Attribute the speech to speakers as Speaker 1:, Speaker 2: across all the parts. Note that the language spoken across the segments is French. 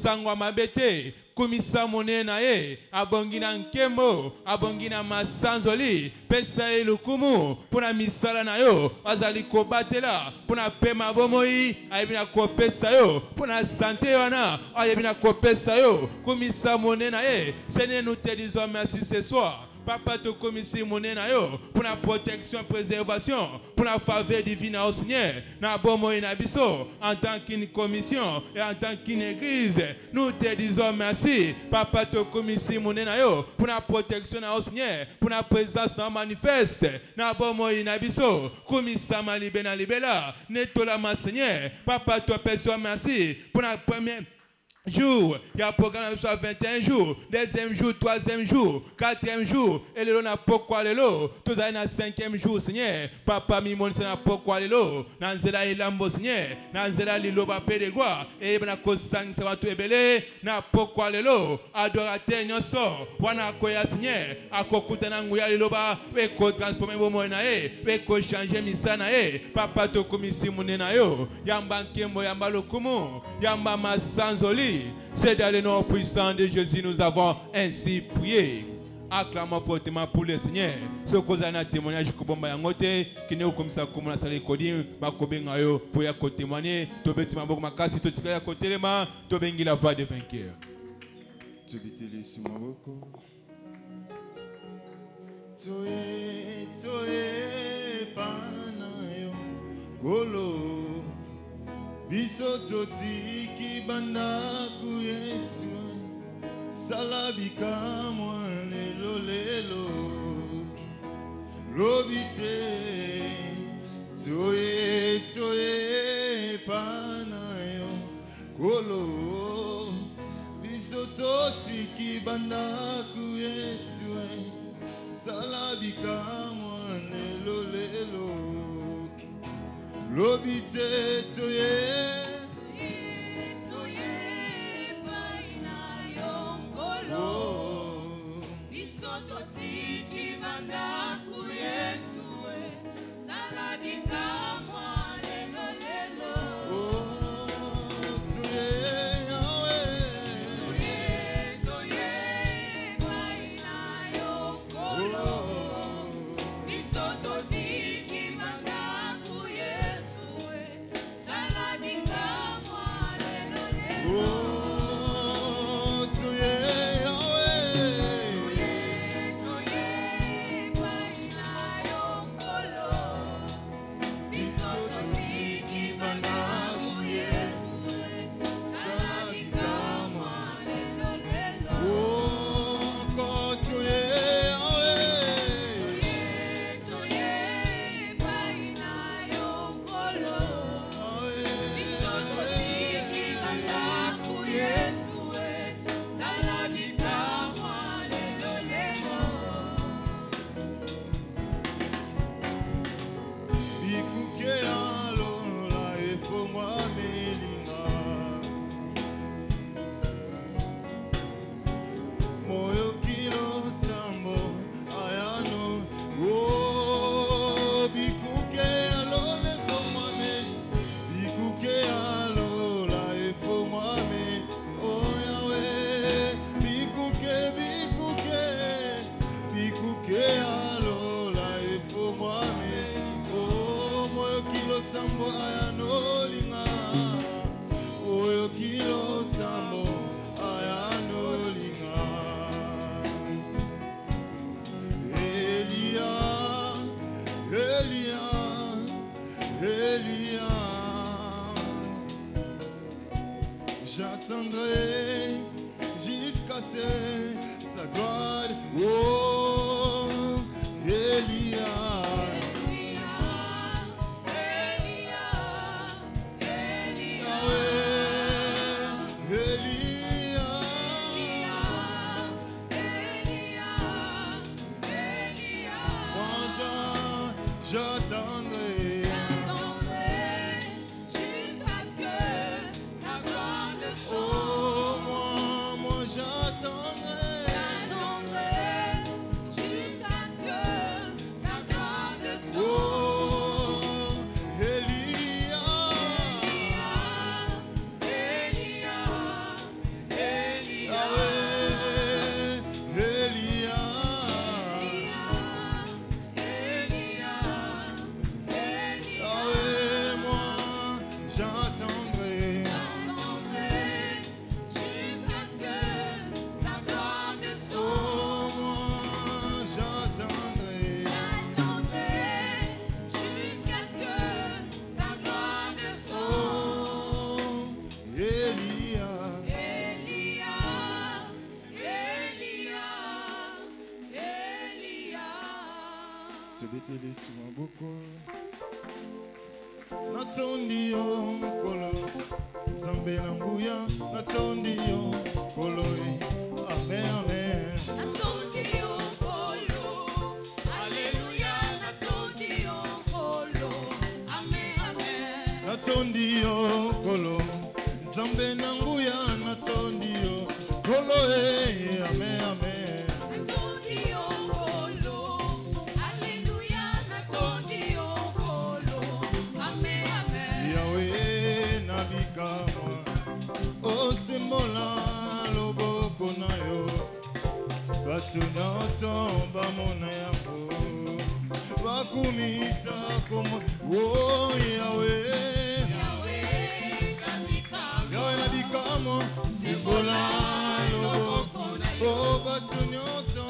Speaker 1: sangwa mabete kumisa monena ye abongina nkembo abongina masanzoli pesa elukumu pona misala na yo azali kobatela pona pema bomoi ayebina kopesa yo pona santé wana ayebina kopesa yo kumisa monena ye. Seigneur, nous te disons merci ce soir. Papa, te commissie mon yo pour la protection, préservation, pour la faveur divine au Seigneur. Na bomo inabiso en tant qu'une commission et en tant qu'une église, nous te disons merci. Papa, te commissie mon yo pour la protection au Seigneur, pour la présence dans manifeste. Na bomo inabiso, commissaire malibena libela, netola ma Seigneur. Papa, te personne merci pour la première jour, il y a un programme sur 21 jours, deuxième jour, troisième jour, quatrième jour, et le n'a pas quoi le lot, tous les na cinquième jour, Seigneur, papa mimon c'est n'a pas quoi le lot, nanzela ilambo Seigneur, nanzela lilo ba de gloire, et ben ko sang ça va tout ébélé, n'a pas quoi le lot, adorateur nyonso, wana koya Seigneur, akokuta na nguya lilo ba, we ko transformer bo moina e, we ko changer misana e, papa to komisi munena yo, yamba nkembo yamba lokumu, yamba masanzoli. C'est dans le nom puissant de Jésus nous avons ainsi prié. Acclamons fortement pour le Seigneur. Ce que vous avez témoignage kubomba yangote qui ne comme ça comme la salle kodim bakobenga yo pour ya témoigner to betima boko makasi to tikaya kotelema to bengi la voix de vainqueur.
Speaker 2: Tu biteli sumaboko. Toe pana yo golo. Biso totiki bandaku Yesu salabika mwa lelo lelo lobite toye pana yo kolo biso totiki bandaku Yesu salabika mwa lelo lelo lobite toye paina yongolo bisoto tiki bandaku Yesu salabika mwa lelo lelo toye paina yongolo bisoto tiki bandaku sambo ayanolinga oyo kilo sambo ayanolinga Elia Elia Elia j'attendrai jusqu'à ce sa gloire oh Elia j'attendrai jusqu'à ce que ta gloire le soit. Oh, moi j'attendrai
Speaker 3: tobeteli suma boko natondi yo kolo Nzambe na nguya natondi yo kolo amen amen
Speaker 2: Natondi yo kolo, Alléluia, natondi yo kolo, Amen, Amen.
Speaker 3: natondi yo kolo Nzambe na nguya natondi yo kolo amen amen
Speaker 2: Natondi yo kolo, Alléluia, natondi yo kolo, Amen, Amen.
Speaker 3: Yahweh nabikama osimbola loboko na yo bato nyonso bamona yango bakumisa komo oh Yahweh Yahweh nabikama simbola loboko oh bato nyonso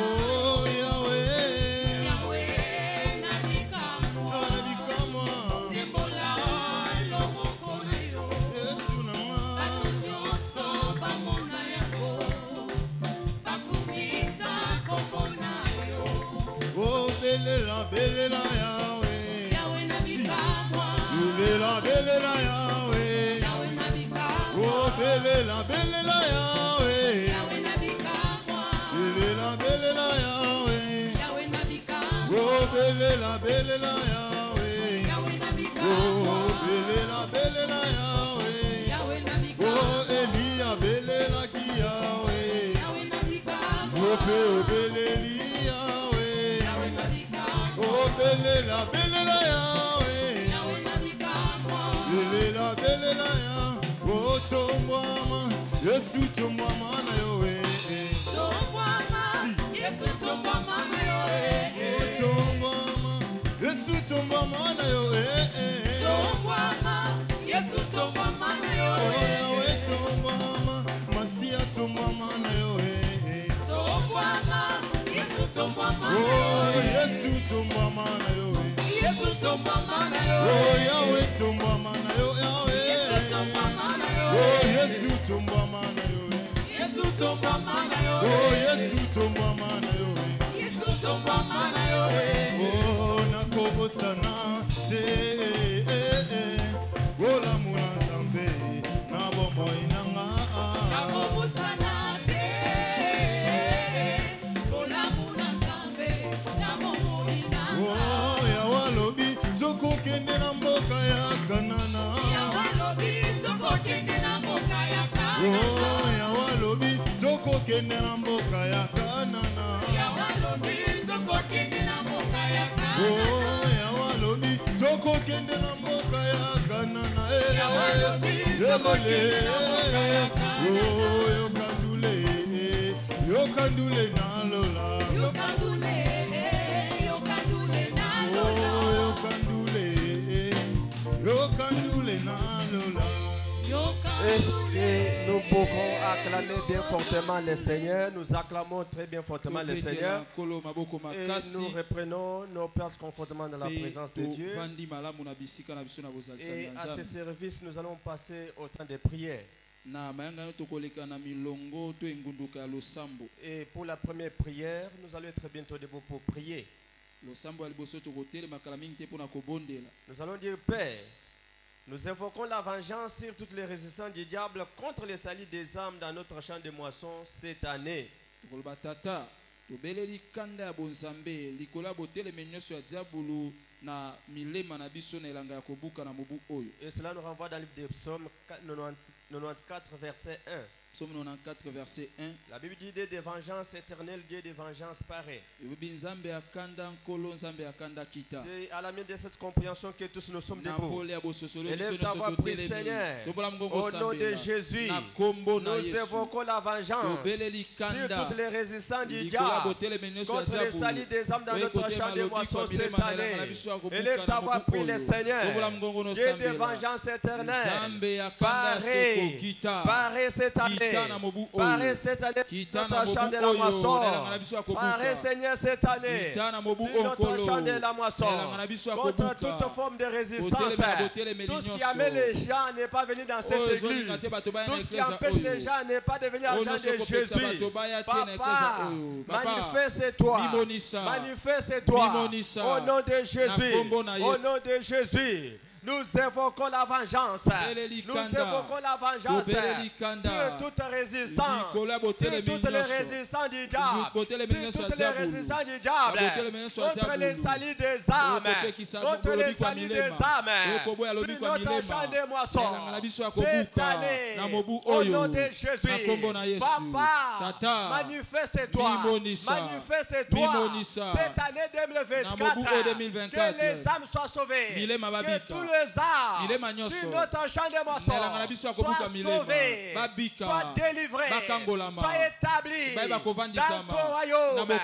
Speaker 3: oh Yahweh nabikama Yesu nanga oh belela belela Yahweh belela belela Yahweh oh belela belela Yahweh belela belela Yahweh oh belela belela Yahweh oh belela belela Yahweh oh Elia belela ki Yahweh oh pe oh beleli Yahweh oh belela belela Yahweh belela belela Yahweh oh tombwama Yesu tombwama na yo
Speaker 2: Yesu tombwama na yo
Speaker 3: oh tombwama Yesu tombwama na yo
Speaker 2: tombwama Yesu tombwama na yo
Speaker 3: oh Yahweh tombwama Masia tombwama na yo
Speaker 2: tombwama Yesu tombwama na
Speaker 3: oh
Speaker 2: yo
Speaker 3: Yesu tombwama na yo
Speaker 2: Yesu tombwama na yo
Speaker 3: oh Yahweh tombwama na yo Yahweh
Speaker 2: Yesu tombwama na yo
Speaker 3: oh Yesu tombwama na yo
Speaker 2: Yesu tombwama na yo
Speaker 3: oh Yesu tombwama na yo
Speaker 2: Yesu tombwama na yo
Speaker 3: oh nakobosana te olamu na Nzambe na bomoi nanga
Speaker 2: nakobosana te olamu na Nzambe na bomoi nanga
Speaker 3: oh yawalobi tokokende na mboka ya Kanana
Speaker 2: yawalobi tokokende na mboka ya Kanana
Speaker 3: oh yawalobi tokokende na mboka ya Kanana
Speaker 2: yawalobi tokokende na mboka ya Kanana
Speaker 3: oh yawalobi tokokende na mboka ya Kanana
Speaker 2: yawalobi tokokende na mboka ya Kanana
Speaker 3: oh yokandule na lola
Speaker 2: yokandule na
Speaker 3: oh
Speaker 2: lola
Speaker 3: yokandule na lola
Speaker 4: Est-ce que nous pouvons acclamer bien fortement le Seigneur? Nous acclamons très bien fortement le Seigneur. Et nous reprenons nos places confortablement dans la présence de Dieu. Et à ce service, nous allons passer au temps de prière. Et pour la première prière, nous allons être bientôt debout pour prier. Nous allons dire Père. Nous invoquons la vengeance sur toutes les résistances du diable contre les salis des âmes dans notre champ de moisson cette année. Et cela nous renvoie dans le livre des psaumes 94 verset 1.
Speaker 1: Psaume 94, verset 1.
Speaker 4: La Bible dit Dieu de vengeance éternelle, Dieu de vengeance pareil. C'est à la mienne de cette compréhension que tous nous sommes debout. Élève ta voix, prie Seigneur. Au nom de Jésus, nous évoquons la vengeance sur toutes les résistances du diable contre les salis des âmes dans notre champ de moisson cette année. Élève ta voix, prie le Seigneur. Dieu de vengeance éternelle, pareil cette année. année. Paré cette année notre champ de la moisson. Paré Seigneur cette année sur notre champ de la moisson. Contre toute forme de résistance. Tout ce qui amène les gens à ne pas venir dans cette église. Tout ce qui empêche les gens à ne pas devenir agents de Jésus. Papa, manifeste-toi. Manifeste-toi. Au nom de Jésus. Au nom de Jésus. Nous évoquons la vengeance. Nous évoquons la vengeance sur toute résistance, sur toutes les résistances du diable, sur toutes les résistances du diable, contre les salis des âmes, contre les salis des âmes, sur notre champ de moisson. Cette année, au nom de Jésus, Papa, manifeste-toi, manifeste-toi. Cette année 2024, que les âmes soient sauvées, que tous les âmes sur notre champ de moisson soient sauvés, soient délivrés, soient établis dans ton royaume. Et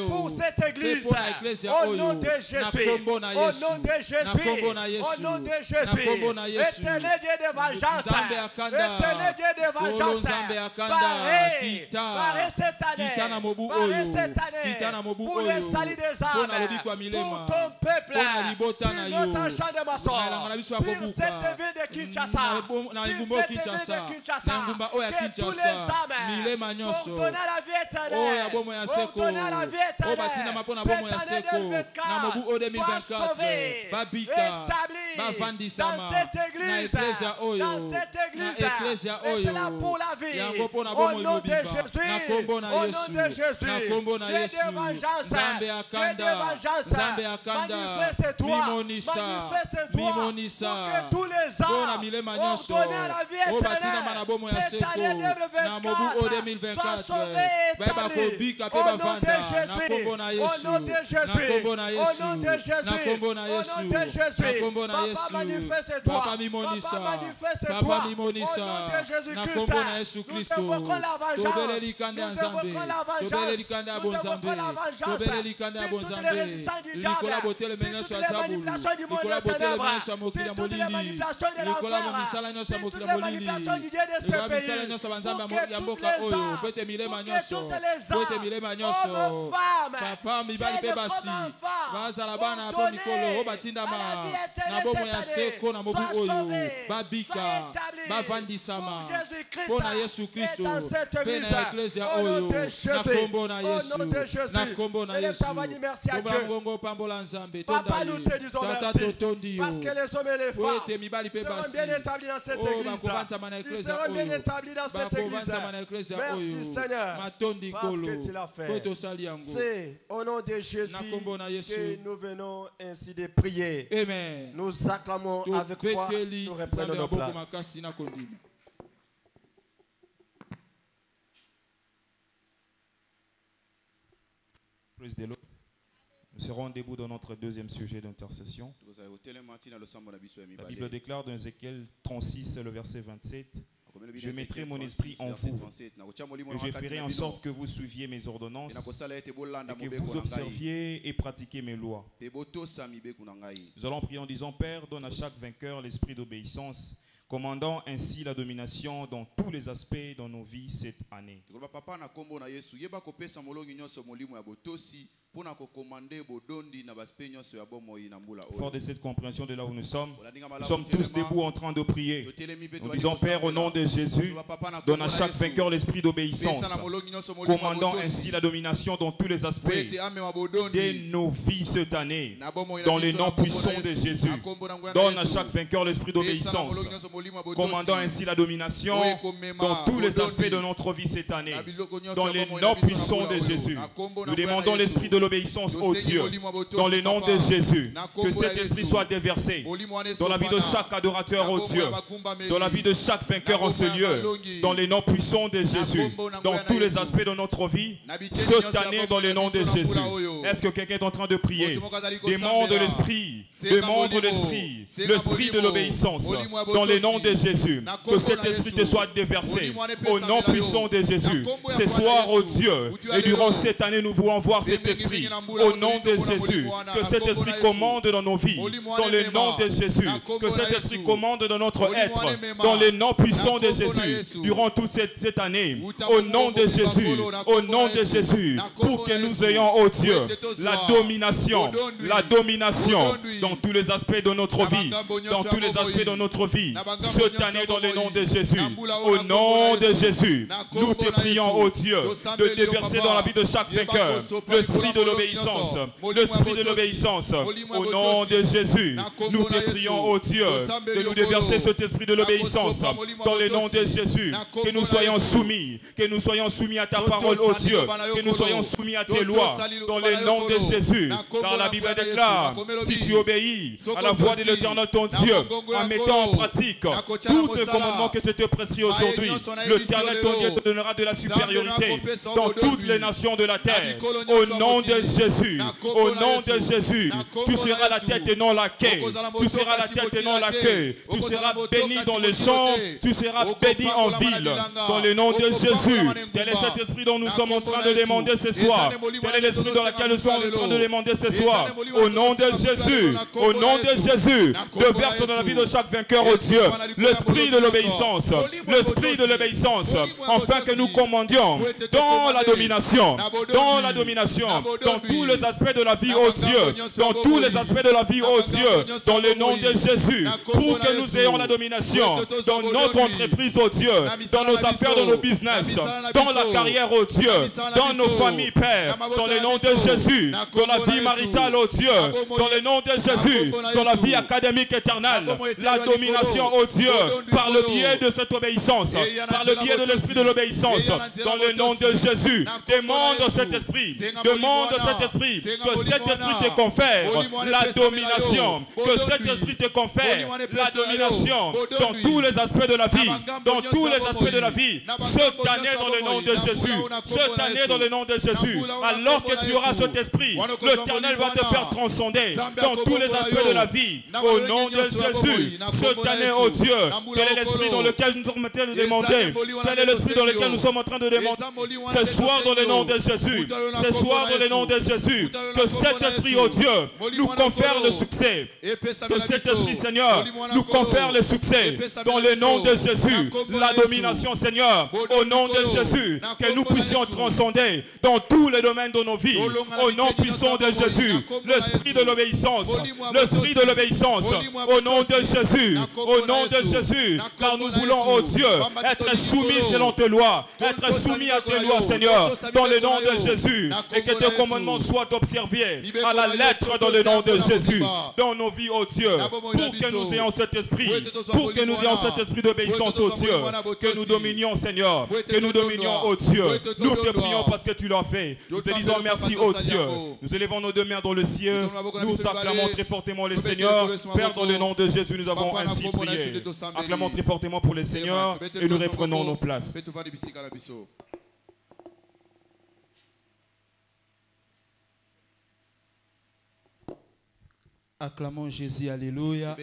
Speaker 4: pour cette église, au nom de Jésus, au nom de Jésus, au nom de Jésus, éternel Dieu de vengeance, éternel Dieu de vengeance, parez cette année, pour les salis des âmes, pour ton peuple, sur notre champ de moisson, sur cette ville de Kinshasa, que tous les âmes sont donnés à la vie éternelle, sont donnés à la vie éternelle. Cette année 2024, soient sauvés, établis dans cette église, et cela pour la vie. Au nom de Jésus, au nom de Jésus, Dieu de vengeance, manifeste-toi, manifeste-toi, pour que tous les âmes ordonnés à la vie éternelle, cette année 2024, soient sauvés, établis, au nom de Jésus, au nom de Jésus, au nom de Jésus, au nom de Jésus. Papa, manifeste-toi, Papa, manifeste-toi, au nom de Jésus-Christ. Nous évoquons la vengeance, nous évoquons la vengeance, nous évoquons la vengeance sur toutes les résistances du diable, sur toutes les manipulations du monde de ténèbres, sur toutes les manipulations de l'enfer, sur toutes les manipulations du Dieu de ce pays, pour que toutes les âmes, hommes, femmes, jeunes comme enfants, ordonnés à la vie éternelle cette année, soient sauvés, soient établis pour Jésus-Christ et dans cette église, au nom de Jésus, au nom de Jésus. Et nous avons dit merci à Dieu. Papa, nous te disons merci, parce que les hommes et les femmes seront bien établis dans cette église. Ils seront bien établis dans cette église. Merci Seigneur, parce que tu l'as fait. C'est au nom de Jésus que nous venons ainsi de prier.
Speaker 1: Amen.
Speaker 4: Nous acclamons avec foi, nous reprenons nos plats.
Speaker 5: Praise the Lord. Nous serons debout dans notre deuxième sujet d'intercession. La Bible déclare dans Ézéchiel 36, le verset 27, « Je mettrai mon esprit en vous, et je ferai en sorte que vous suiviez mes ordonnances, et que vous observiez et pratiquiez mes lois. » Nous allons prier en disant, « Père, donne à chaque vainqueur l'esprit d'obéissance, commandant ainsi la domination dans tous les aspects dans nos vies cette année. » Fort de cette compréhension de là où nous sommes tous debout en train de prier. Nous disons, Père, au nom de Jésus, donne à chaque vainqueur l'esprit d'obéissance, commandant ainsi la domination dans tous les aspects de nos vies cette année, dans le nom puissant de Jésus. Donne à chaque vainqueur l'esprit d'obéissance, commandant ainsi la domination dans tous les aspects de notre vie cette année, dans le nom puissant de Jésus. Nous demandons l'esprit de l'obéissance au Dieu, dans le nom de Jésus, que cet esprit soit déversé dans la vie de chaque adorateur au Dieu, dans la vie de chaque vainqueur en ce lieu, dans le nom puissant de Jésus, dans tous les aspects de notre vie, cette année dans le nom de Jésus. Est-ce que quelqu'un est en train de prier? Demande l'esprit, l'esprit de l'obéissance, dans le nom de Jésus, que cet esprit te soit déversé au nom puissant de Jésus. Ce soir, oh Dieu, et durant cette année, nous voulons voir cet esprit Saint-Esprit. Au nom de Jésus, que cet esprit commande dans nos vies. Dans le nom de Jésus, que cet esprit commande dans notre être. Dans le nom puissant de Jésus, durant toute cette année. Au nom de Jésus, au nom de Jésus, pour que nous ayons, oh Dieu, la domination dans tous les aspects de notre vie. Dans tous les aspects de notre vie. Cette année, dans le nom de Jésus. Au nom de Jésus, nous te prions, oh Dieu, de déverser dans la vie de chaque vainqueur l'esprit de l'obéissance. L'esprit de l'obéissance. Au nom de Jésus, nous te prions, oh Dieu, de nous déverser cet esprit de l'obéissance. Dans le nom de Jésus, que nous soyons soumis à ta parole, oh Dieu. Que nous soyons soumis à tes lois. Dans le nom de Jésus. Car la Bible déclare, si tu obéis à la voix de l'Éternel ton Dieu, en mettant en pratique tous les commandements que je te prescris aujourd'hui, l'Éternel ton Dieu te donnera de la supériorité dans toutes les nations de la terre. Au nom de Jésus, au nom de Jésus, tu seras la tête et non la queue. Tu seras la tête et non la queue. Tu seras béni dans les champs, tu seras béni en ville. Dans le nom de Jésus, tel est cet esprit dont nous sommes en train de demander ce soir. Tel est l'esprit dans lequel nous sommes en train de demander ce soir. Au nom de Jésus, au nom de Jésus, déverse dans la vie de chaque vainqueur, oh Dieu, l'esprit de l'obéissance, l'esprit de l'obéissance, afin que nous commandions dans la domination, dans tous les aspects de la vie, oh Dieu, dans tous les aspects de la vie, oh Dieu, dans le nom de Jésus, pour que nous ayons la domination dans notre entreprise, oh Dieu, dans nos affaires, dans nos business, dans la carrière, oh Dieu, dans nos familles, Père, dans le nom de Jésus, dans la vie maritale, oh Dieu, dans le nom de Jésus, dans la vie académique éternelle, la domination, oh Dieu, par le biais de cette obéissance, par le biais de l'esprit de l'obéissance, dans le nom de Jésus, demande cet esprit, que cet esprit te confère la domination, que cet esprit te confère la domination dans tous les aspects de la vie, dans tous les aspects de la vie, cette année dans le nom de Jésus, cette année dans le nom de Jésus, alors que tu auras cet esprit, l'Éternel va te faire transcender dans tous les aspects de la vie, au nom de Jésus, cette année, oh Dieu, quel est l'esprit dans lequel nous sommes en train de demander, quel est l'esprit dans lequel nous sommes en train de demander, ce soir dans le nom de Jésus, ce soir dans le nom de Jésus, que cet esprit, oh Dieu, nous confère le succès, que cet esprit, Seigneur, nous confère le succès, dans le nom de Jésus, la domination, Seigneur, au nom de Jésus, que nous puissions transcender dans tous les domaines de nos vies, au nom puissant de Jésus, l'esprit de l'obéissance, au nom de Jésus, car nous voulons, oh Dieu, être soumis selon tes lois, être soumis à tes lois, Seigneur, dans le nom de Jésus, et que tes commandements soient observés à la lettre dans le nom de Jésus, dans nos vies, oh Dieu, pour que nous ayons cet esprit, d'obéissance, oh Dieu, que nous dominions, Seigneur, que nous dominions, oh Dieu, nous te prions parce que tu l'as fait, nous te disons merci, oh Dieu, nous élevons nos deux mains dans le ciel, nous acclamons très fortement le Seigneur, Père, dans le nom de Jésus, nous avons ainsi prié, acclamons très fortement pour le Seigneur et nous reprenons nos places.
Speaker 6: Acclamons Jésus, alléluia.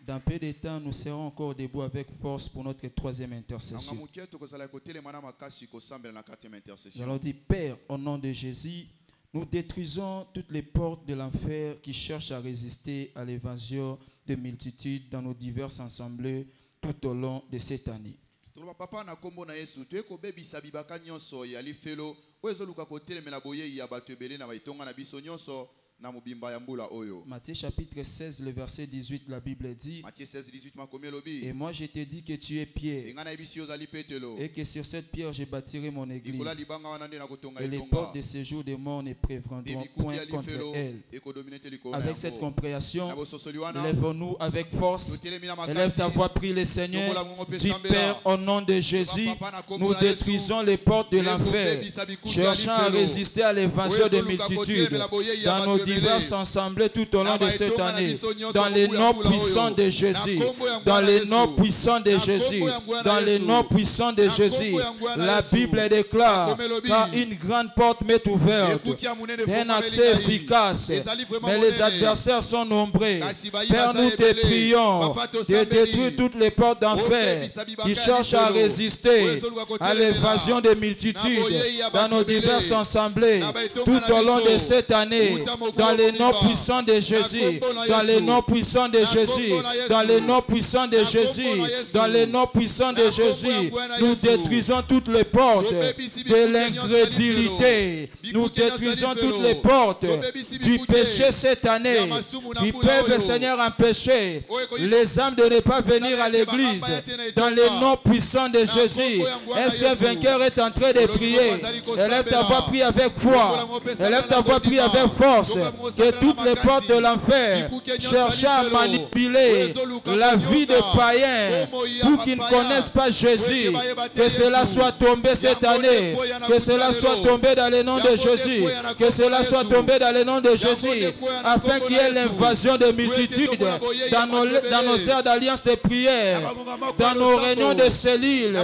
Speaker 6: Dans peu de temps, nous serons encore debout avec force pour notre troisième intercession. Nous allons dire, Père, au nom de Jésus, nous détruisons toutes les portes de l'enfer qui cherchent à résister à l'évasion de multitudes dans nos diverses assemblées tout au long de cette année. Matthieu chapitre 16, le verset 18, la Bible dit: Et moi je te dis que tu es Pierre, et que sur cette pierre je bâtirai mon église, et les portes de séjour des morts ne prévaudront point contre elle. Avec cette compréhension, lève-nous avec force, élève ta voix, prie le Seigneur. Dis, Père, au nom de Jésus, nous détruisons les portes de l'enfer, cherchant à résister à l'évasion des multitudes dans nos diverses assemblées tout au long de cette année. Dans les noms puissants de Jésus. Dans les noms puissants de Jésus. Dans les noms puissants de Jésus. La Bible déclare car une grande porte m'est ouverte. Un accès efficace. Mais les adversaires sont nombreux. Père, nous te prions de détruire toutes les portes d'enfer qui cherchent à résister à l'évasion des multitudes dans nos diverses assemblées tout au long de cette année. Dans les noms puissants de Jésus. Dans les noms puissants de Jésus. Dans les noms puissants de Jésus. Dans les noms puissants de Jésus. Nous détruisons toutes les portes de l'incrédulité. Nous détruisons toutes les portes du péché cette année qui peuvent, Seigneur, empêcher les âmes de ne pas venir à l'église. Dans les noms puissants de Jésus. Est-ce qu'un vainqueur est en train de prier? Élève ta voix, prie avec foi. Élève ta voix, prie avec force. Que toutes les portes de l'enfer cherchent à manipuler la vie des païens pour qu'ils ne connaissent pas Jésus. Que cela soit tombé cette année. Que cela soit tombé dans le nom de Jésus. Que cela soit tombé dans le nom de Jésus. Afin qu'il y ait l'invasion de multitudes dans nos aires d'alliance de prière, dans nos réunions de cellules,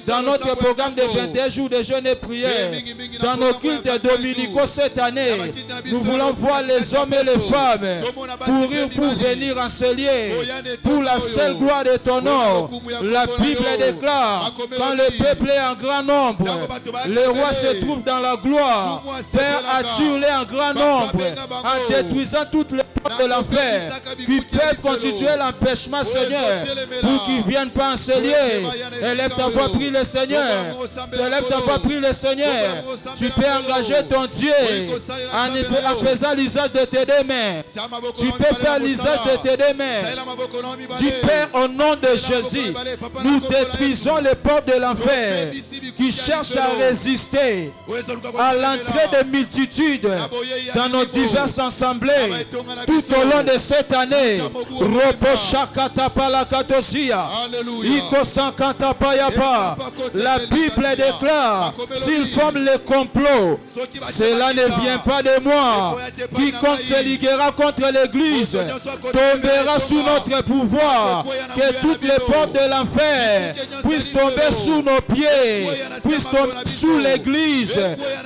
Speaker 6: dans notre programme de 21 jours de jeûne et prière, dans nos cultes dominicaux cette année. Nous voulons voir les hommes et les femmes courir pour venir enseigner pour la seule gloire de ton nom. La Bible déclare quand le peuple est en grand nombre, le roi se trouve dans la gloire. Père, attire-les en grand nombre en détruisant toutes les portes de l'enfer qui peuvent constituer l'empêchement, Seigneur, pour qu'ils ne viennent pas enseigner. Élève ta voix, prie le Seigneur. Élève ta voix, prie le Seigneur. Tu peux engager ton Dieu en faisant l'usage de tes deux mains. Tu peux faire l'usage de tes deux mains. Du Père, au nom de Jésus, nous détruisons les portes de l'enfer qui cherchent à résister à l'entrée des multitudes dans nos diverses assemblées tout au long de cette année. La Bible déclare, s'ils forment les complots, cela ne vient pas de moi. Quiconque se liguera contre l'Église tombera sous notre pouvoir. Que toutes les portes de l'enfer puissent tomber sous nos pieds, puissent tomber sous l'Église,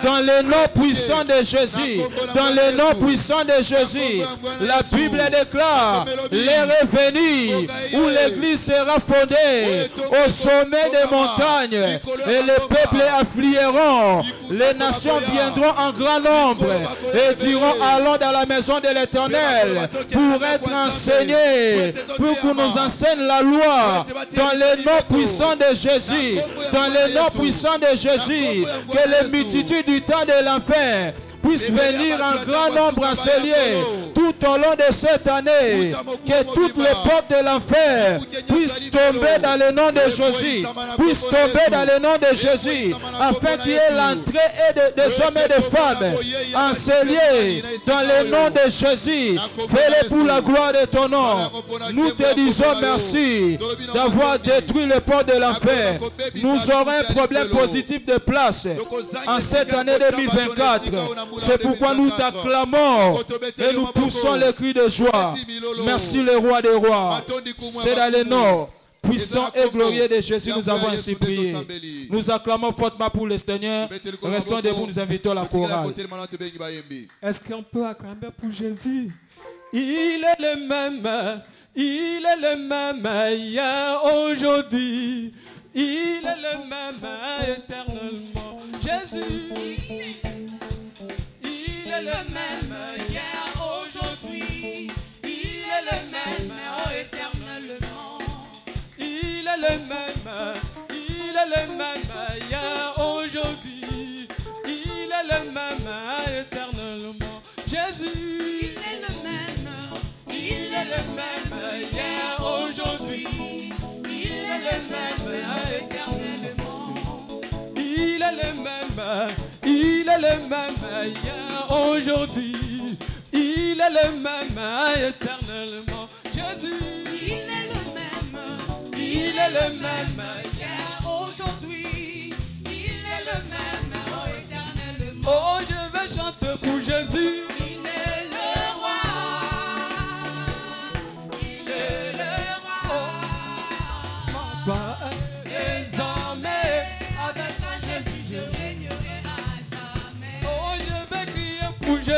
Speaker 6: dans le nom puissant de Jésus. Dans le nom puissant de Jésus. La Bible déclare les revenus où l'Église sera fondée au sommet des montagnes et les peuples afflueront. Les nations viendront en grand nombre et diront allons dans la maison de l'Éternel pour être enseignés, pour qu'on nous enseigne la loi dans le nom puissant de Jésus. Dans le nom puissant de Jésus, que les multitudes du temps de l'enfer puissent venir en grand nombre enseigner tout au long de cette année. Que toutes les portes de l'enfer puissent tomber dans le nom de Jésus. Puissent tomber dans le nom de Jésus. Afin qu'il y ait l'entrée des hommes et des femmes enseignés dans le nom de Jésus. Fais-le pour la gloire de ton nom. Nous te disons merci d'avoir détruit les portes de l'enfer. Nous aurons un problème positif de place en cette année 2024. C'est pourquoi nous t'acclamons et nous poussons les cris de joie. Merci le roi des rois. C'est dans le nom puissant et glorieux de Jésus nous avons ainsi prié. Nous acclamons fortement pour le Seigneur. Restons debout, nous invitons la chorale.
Speaker 1: Est-ce qu'on peut acclamer pour Jésus? Il est le même. Il est le même hier, aujourd'hui. Il est le même éternellement. Jésus. Il est le même hier, aujourd'hui. Il est le même éternellement. Il est le même. Il est le même hier, aujourd'hui. Il est le même éternellement. Jésus. Il est le même. Il est le même hier, aujourd'hui. Il est le même éternellement. Il est le même. Il est le même hier, aujourd'hui. Il est le même éternellement. Jésus. Il est le même. Il est le même hier, aujourd'hui. Il est le même éternellement. Oh, je vais chanter pour Jésus. Il est le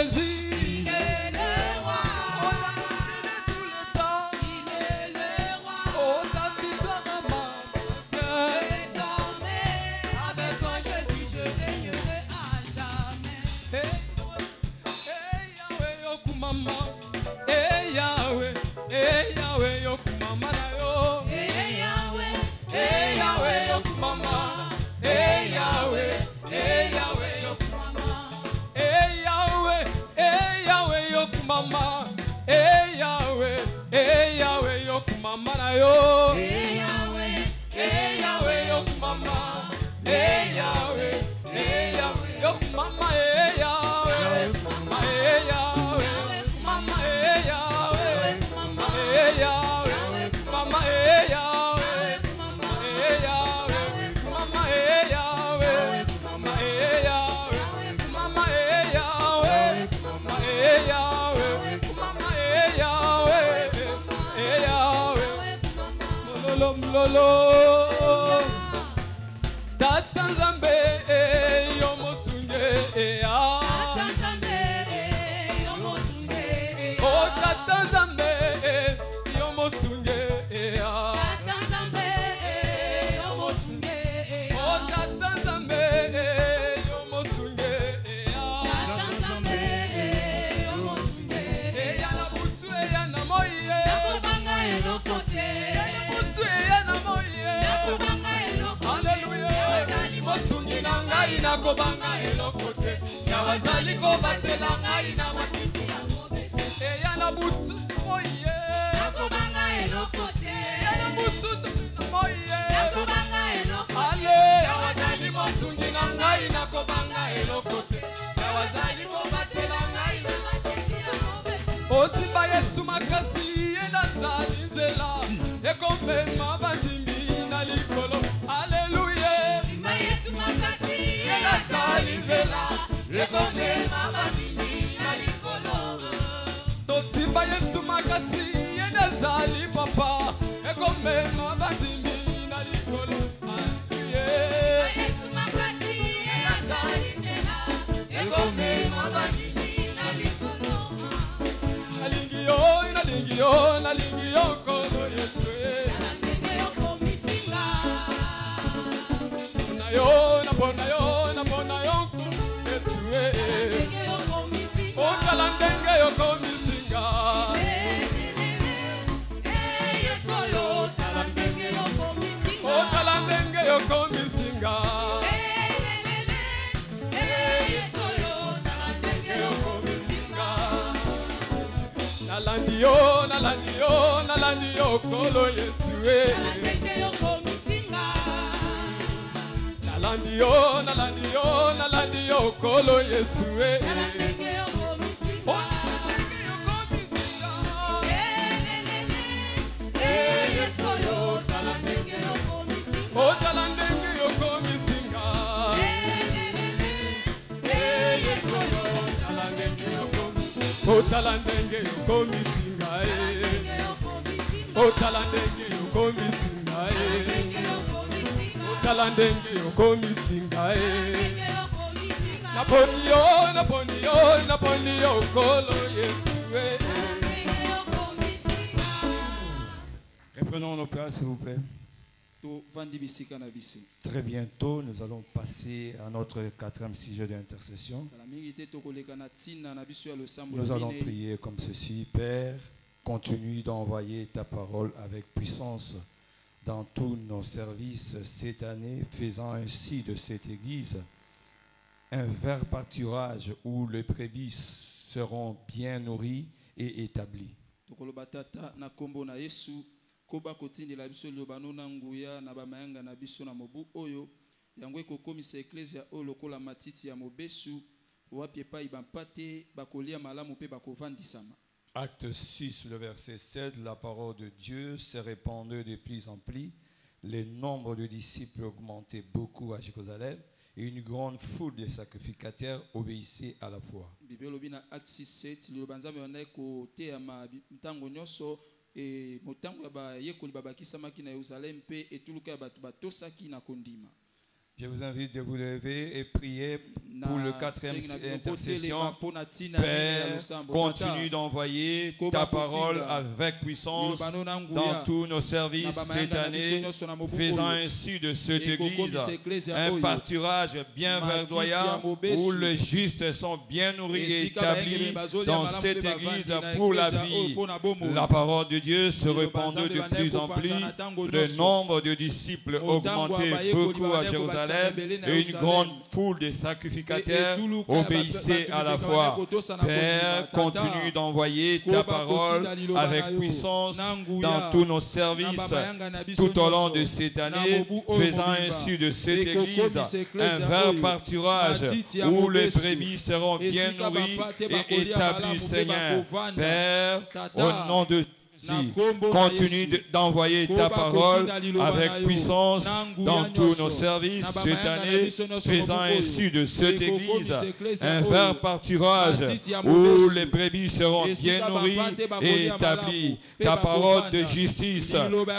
Speaker 7: plaisir.
Speaker 2: Il est le roi.
Speaker 7: Oh, la de tout le temps.
Speaker 2: Il est le roi.
Speaker 7: Oh, sa victoire m'appartient.
Speaker 2: Désormais, avec toi Jésus, je régnerai à jamais.
Speaker 7: Hey Yahweh, yokumama. Hey Yahweh, yokumama na yo.
Speaker 2: Hey Yahweh,
Speaker 7: yokumama. Hey Yahweh, yokumama. Hey Yahweh, yokumama. Hey Yahweh, yokumama na yo.
Speaker 2: Hey Yahweh,
Speaker 7: yokumama. Hey Yahweh, yokumama. Hey Yahweh, mama. Hey Yahweh, mama. Hey Yahweh, mama. Hey Yahweh, mama. Hey Yahweh, mama. Hey Yahweh, mama. Hey Yahweh, mama. Hey Yahweh, mama. Hey Yahweh, mama. Hey Yahweh, mama. Hey Yahweh, hey Yahweh, mlolo. Tata Nzambe, yo mosunge,
Speaker 2: Tata Nzambe, yo mosunge,
Speaker 7: oh Tata Nzambe, yo mosunge,
Speaker 2: Tata Nzambe, yo mosunge,
Speaker 7: oh Tata Nzambe, yo mosunge,
Speaker 2: Tata Nzambe, yo mosunge.
Speaker 7: yana butu yana moye,
Speaker 2: Nakobanga eloko te,
Speaker 7: yana butu yana moye,
Speaker 2: nakobanga eloko te.
Speaker 7: hallelujah, mosungi na ngai nakobanga eloko te, yawazali kobatela ngai na matiti ya mobese, yana butu moye,
Speaker 2: Nakobanga eloko te,
Speaker 7: yana butu na moye,
Speaker 2: nakobanga eloko te.
Speaker 7: ale yawazali mosungi na ngai nakobanga eloko te, yawazali kobatela ngai na
Speaker 2: Matiti ya mobese.
Speaker 7: osimba Yesu makasi enazali nzela ekomema bandimi na likolo, haleluya,
Speaker 2: Simba Yesu makasi,
Speaker 7: enazali nzela
Speaker 2: ekomema bandimi na likolo.
Speaker 7: tosimba Yesu makasi enazali papa ekomema bandimi na likolo, haleluya,
Speaker 2: Yesu makasi, enazali nzela, ekomema bandimi na likolo.
Speaker 7: nalingi yo nkolo Yesu,
Speaker 2: Tala ndenge okomisinga,
Speaker 7: napona yo nkolo Yesu,
Speaker 2: ndenge okomisinga.
Speaker 7: otala ndenge yokomisinga,
Speaker 2: Yesu oyo, tala ndenge okomisinga.
Speaker 7: otala ndenge yokomisinga,
Speaker 2: Yesu oyo, tala ndenge okomisinga.
Speaker 7: nalandi yo nkolo Yesu,
Speaker 2: Tala ndenge okomisinga.
Speaker 7: nalandi yo nkolo Yesu,
Speaker 2: Tala ndenge okomisinga. Yesu oyo, tala ndenge okomisinga.
Speaker 7: otala ndenge yokomisinga,
Speaker 2: Yesu oyo, tala ndenge okomisinga.
Speaker 7: otala ndenge yokomisinga,
Speaker 2: Ndenge okomisinga.
Speaker 7: otala ndenge yokomisinga,
Speaker 2: Ndenge okomisinga.
Speaker 7: otala ndenge yokomisinga,
Speaker 2: Ndenge okomisinga.
Speaker 7: naponi yo nkolo Yesu.
Speaker 2: Ndenge okomisinga.
Speaker 5: Reprenons nos places, s'il vous plaît. Très bientôt, nous allons passer à notre 4e sujet d'intercession. Nous allons prier comme ceci. Père, continue d'envoyer ta parole avec puissance dans tous nos services cette année, faisant ainsi de cette église un vrai pâturage où les brebis seront bien nourris et établis.
Speaker 6: koba kotindela biso lobano na nguya na bamayanga na biso na mobu oyo yango ekokomisa eklesia oyo lokola matiti ya mobesu wapi epai bampate bakolia malamu mpe bakovandisama.
Speaker 5: Acte 6, le verset 7, la parole de Dieu se répandait de plus en plus. Le nombre de disciples augmentait beaucoup à Jérusalem et une grande foule de sacrificateurs obéissait à la foi.
Speaker 6: Bible na Acte 6:7 libanzame wana ko teama ntango nyoso e motango ya ba yekoli babakisama ki na Yerusalem pe etuluka ya bato batosaki na kondima.
Speaker 1: Je vous invite de vous lever et prier pour le 4e intercession. Père, continue d'envoyer ta parole avec puissance dans tous nos services cette année, faisant ainsi de cette église un pâturage bien verdoyant où les justes sont bien nourris et établis dans cette église pour la vie. La parole de Dieu se répandait de plus en plus, le nombre de disciples augmentait beaucoup à Jérusalem et une grande foule de sacrificateurs obéissait à la foi. Père, continue d'envoyer ta parole avec puissance dans tous nos services tout au long de cette année, faisant ainsi de cette église un vrai pâturage où les brebis seront bien nourries et établies, Seigneur. Père, au nom de continue d'envoyer ta parole avec puissance dans tous nos services cette année, faisant ainsi de cette église un vrai pâturage où les brebis seront bien nourries et établies. Ta parole de justice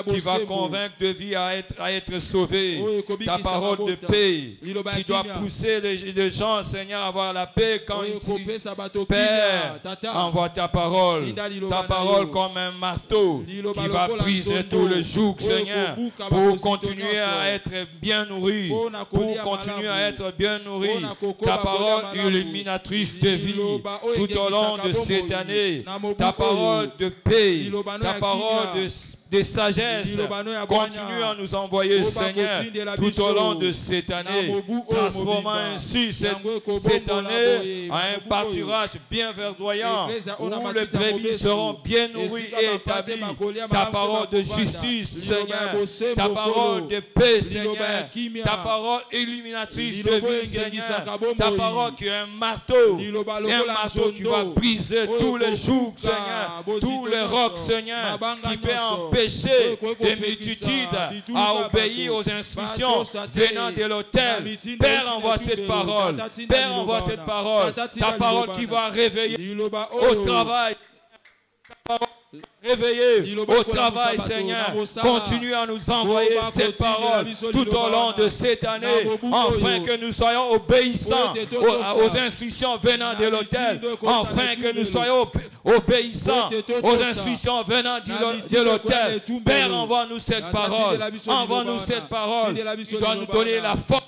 Speaker 1: qui va convaincre de vie à être sauvée. Ta parole de paix qui doit pousser les gens, Seigneur, à avoir la paix quand ils disent Père, envoie ta parole comme un marteau qui va briser tout le joug, Seigneur, pour continuer à être bien nourri, Ta parole illuminatrice de vie tout au long de cette année. Ta parole de paix, ta parole de sagesse, continue à nous envoyer, Seigneur, tout au long de cette année, transformant ainsi cette année en un pâturage bien verdoyant où les brebis seront bien nourris et établis. Ta parole de justice, Seigneur, ta parole de paix, Seigneur, ta parole illuminatrice de vie, Seigneur, ta parole qui est un marteau qui va briser tous les jougs, Seigneur, tous les rocs, Seigneur, qui peut empêcher des multitudes à obéir aux instructions venant de l'autel. Père, envoie cette parole. Père, envoie cette parole. Ta parole qui va réveiller au travail. Réveillez au travail, Seigneur. Continue à nous envoyer cette parole tout au long de cette année, afin que nous soyons obéissants aux instructions venant de l'autel, afin que nous soyons obéissants aux instructions venant de l'autel. Père, envoie-nous cette parole. Envoie-nous cette parole qui doit nous donner la force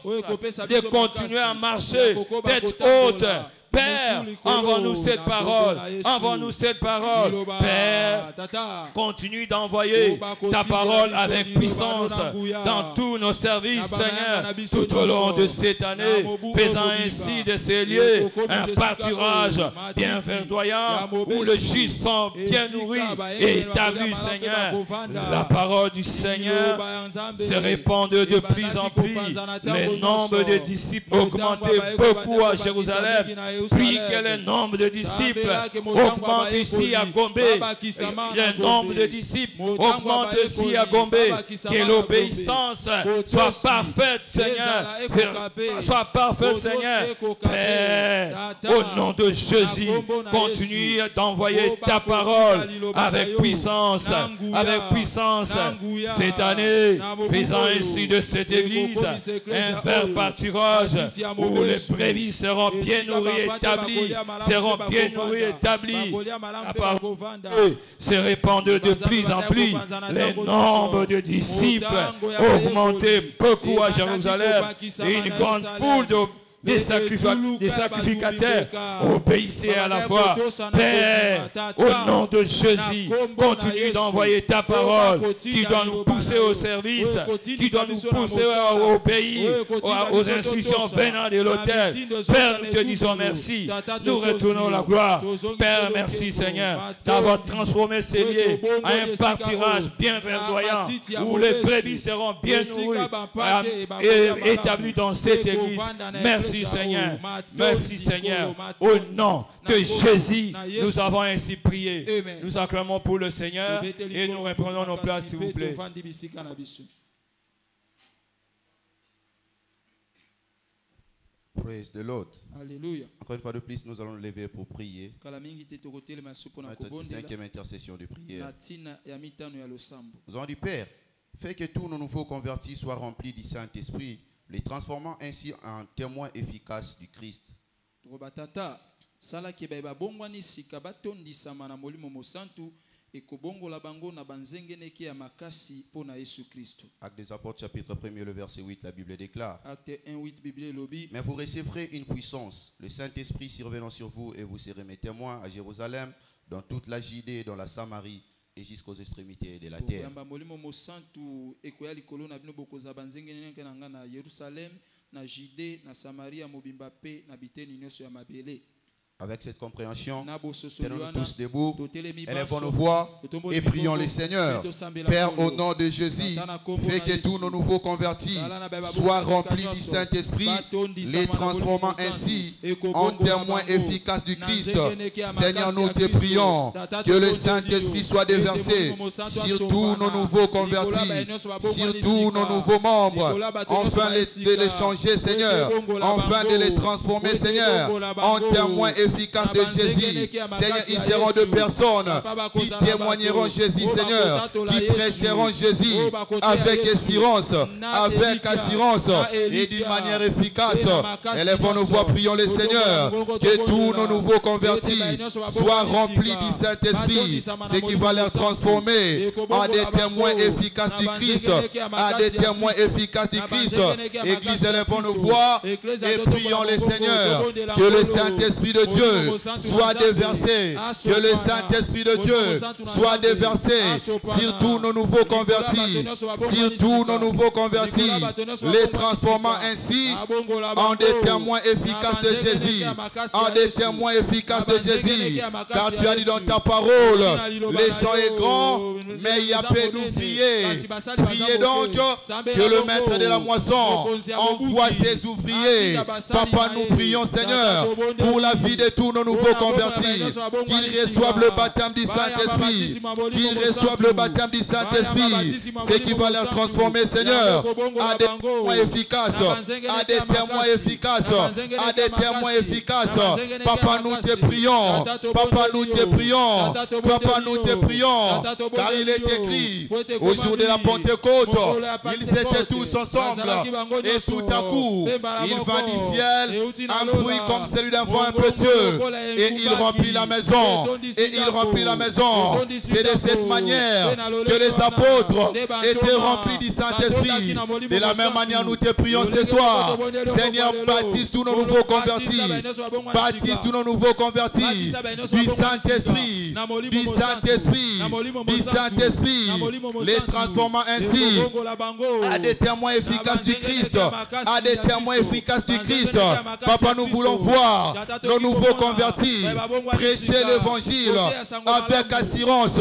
Speaker 1: de continuer à marcher, d'être haute. Père, envoie-nous cette parole. Envoie-nous cette parole. Père, continue d'envoyer ta parole avec puissance dans tous nos services, Seigneur, tout au long de cette année, faisant ainsi de ces lieux un pâturage bien verdoyant où les justes sont bien nourris et établis, Seigneur. La parole du Seigneur se répand de plus en plus. Le nombre de disciples augmentait beaucoup à Jérusalem. Puis que le nombre de disciples augmente ici à Gombe. Le nombre de disciples augmente ici à Gombe. Que l'obéissance soit parfaite, Seigneur. Soit parfaite, Seigneur. Père, au nom de Jésus, continue d'envoyer ta parole avec puissance. Avec puissance. Cette année, faisant ainsi de cette église un vrai pâturage où les brebis seront bien nourries et établis, seront bien nourris et établis. La parole se répand de plus en plus. Les nombres de disciples augmentaient beaucoup à Jérusalem et une grande foule des sacrificateurs obéissaient à la foi. Père, au nom de Jésus, continue d'envoyer ta parole qui doit nous pousser au service, qui doit nous pousser à obéir aux instructions venant de l'autel. Père, nous te disons merci. Nous retournons la gloire. Père, merci Seigneur d'avoir transformé ces lieux en un pâturage bien verdoyant où les brebis seront bien nourris et établis dans cette église. Merci Seigneur, merci Seigneur. Au nom de Jésus, nous avons ainsi prié. Nous acclamons pour le Seigneur et nous reprenons nos places, s'il vous plaît.
Speaker 8: Praise the Lord.
Speaker 6: Alléluia.
Speaker 8: Encore une fois de plus, nous allons nous lever pour prier. Notre 5e intercession de prière. Nous avons dit, Père, fais que tous nos nouveaux convertis soient remplis du Saint-Esprit, les transformant ainsi en témoins efficaces du Christ. Actes des Apôtres chapitre 1 le verset 8, la Bible déclare: mais vous recevrez une puissance, le Saint-Esprit survenant sur vous, et vous serez mes témoins à Jérusalem, dans toute la Judée, dans la Samarie et jusqu'aux extrémités de la terre. Avec cette compréhension, tenons tous debout, élevons nos voix et prions le Seigneur. Père, au nom de Jésus, fais que tous nos nouveaux convertis soient remplis du Saint-Esprit, les transformant ainsi en témoins efficaces du Christ. Seigneur, nous te prions que le Saint-Esprit soit déversé sur tous nos nouveaux convertis, sur tous nos nouveaux membres, afin de les changer, Seigneur, afin de les transformer, Seigneur, en témoins efficace de Jésus. Seigneur, ils seront de personnes qui témoigneront Jésus, Seigneur, qui prêcheront Jésus avec assurance et d'une manière efficace. Élevons nos voix, prions le Seigneur, que tous nos nouveaux convertis soient remplis du Saint-Esprit, ce qui va les transformer en des témoins efficaces du Christ, en des témoins efficaces du Christ. Église, élevons nos voix et prions le Seigneur, que le Saint-Esprit de Dieu soit déversé, que le Saint-Esprit de Dieu soit déversé sur tous nos nouveaux convertis, les transformant ainsi en des témoins efficaces de Jésus, car tu as dit dans ta parole, les champs est grand, mais il y a peu d'ouvriers. Priez donc que le maître de la moisson envoie ses ouvriers. Papa, nous prions, Seigneur, pour la vie de tous nos nouveaux convertis, qu'ils reçoivent le baptême du Saint-Esprit, ce qui va les transformer, Seigneur, à des témoins efficaces, Papa, nous te prions, car il est écrit, au jour de la Pentecôte, ils étaient tous ensemble, et tout à coup, il vint du ciel un bruit comme celui d'un vent impétueux, et il remplit la maison. C'est de cette manière que les apôtres étaient remplis du Saint-Esprit. De la même manière, nous te prions ce soir. Seigneur, baptise tous nos nouveaux convertis. Du Saint-Esprit. Les transformant ainsi à des témoins efficaces du Christ. Papa, nous voulons voir nos nouveaux convertis prêcher l'évangile avec assurance.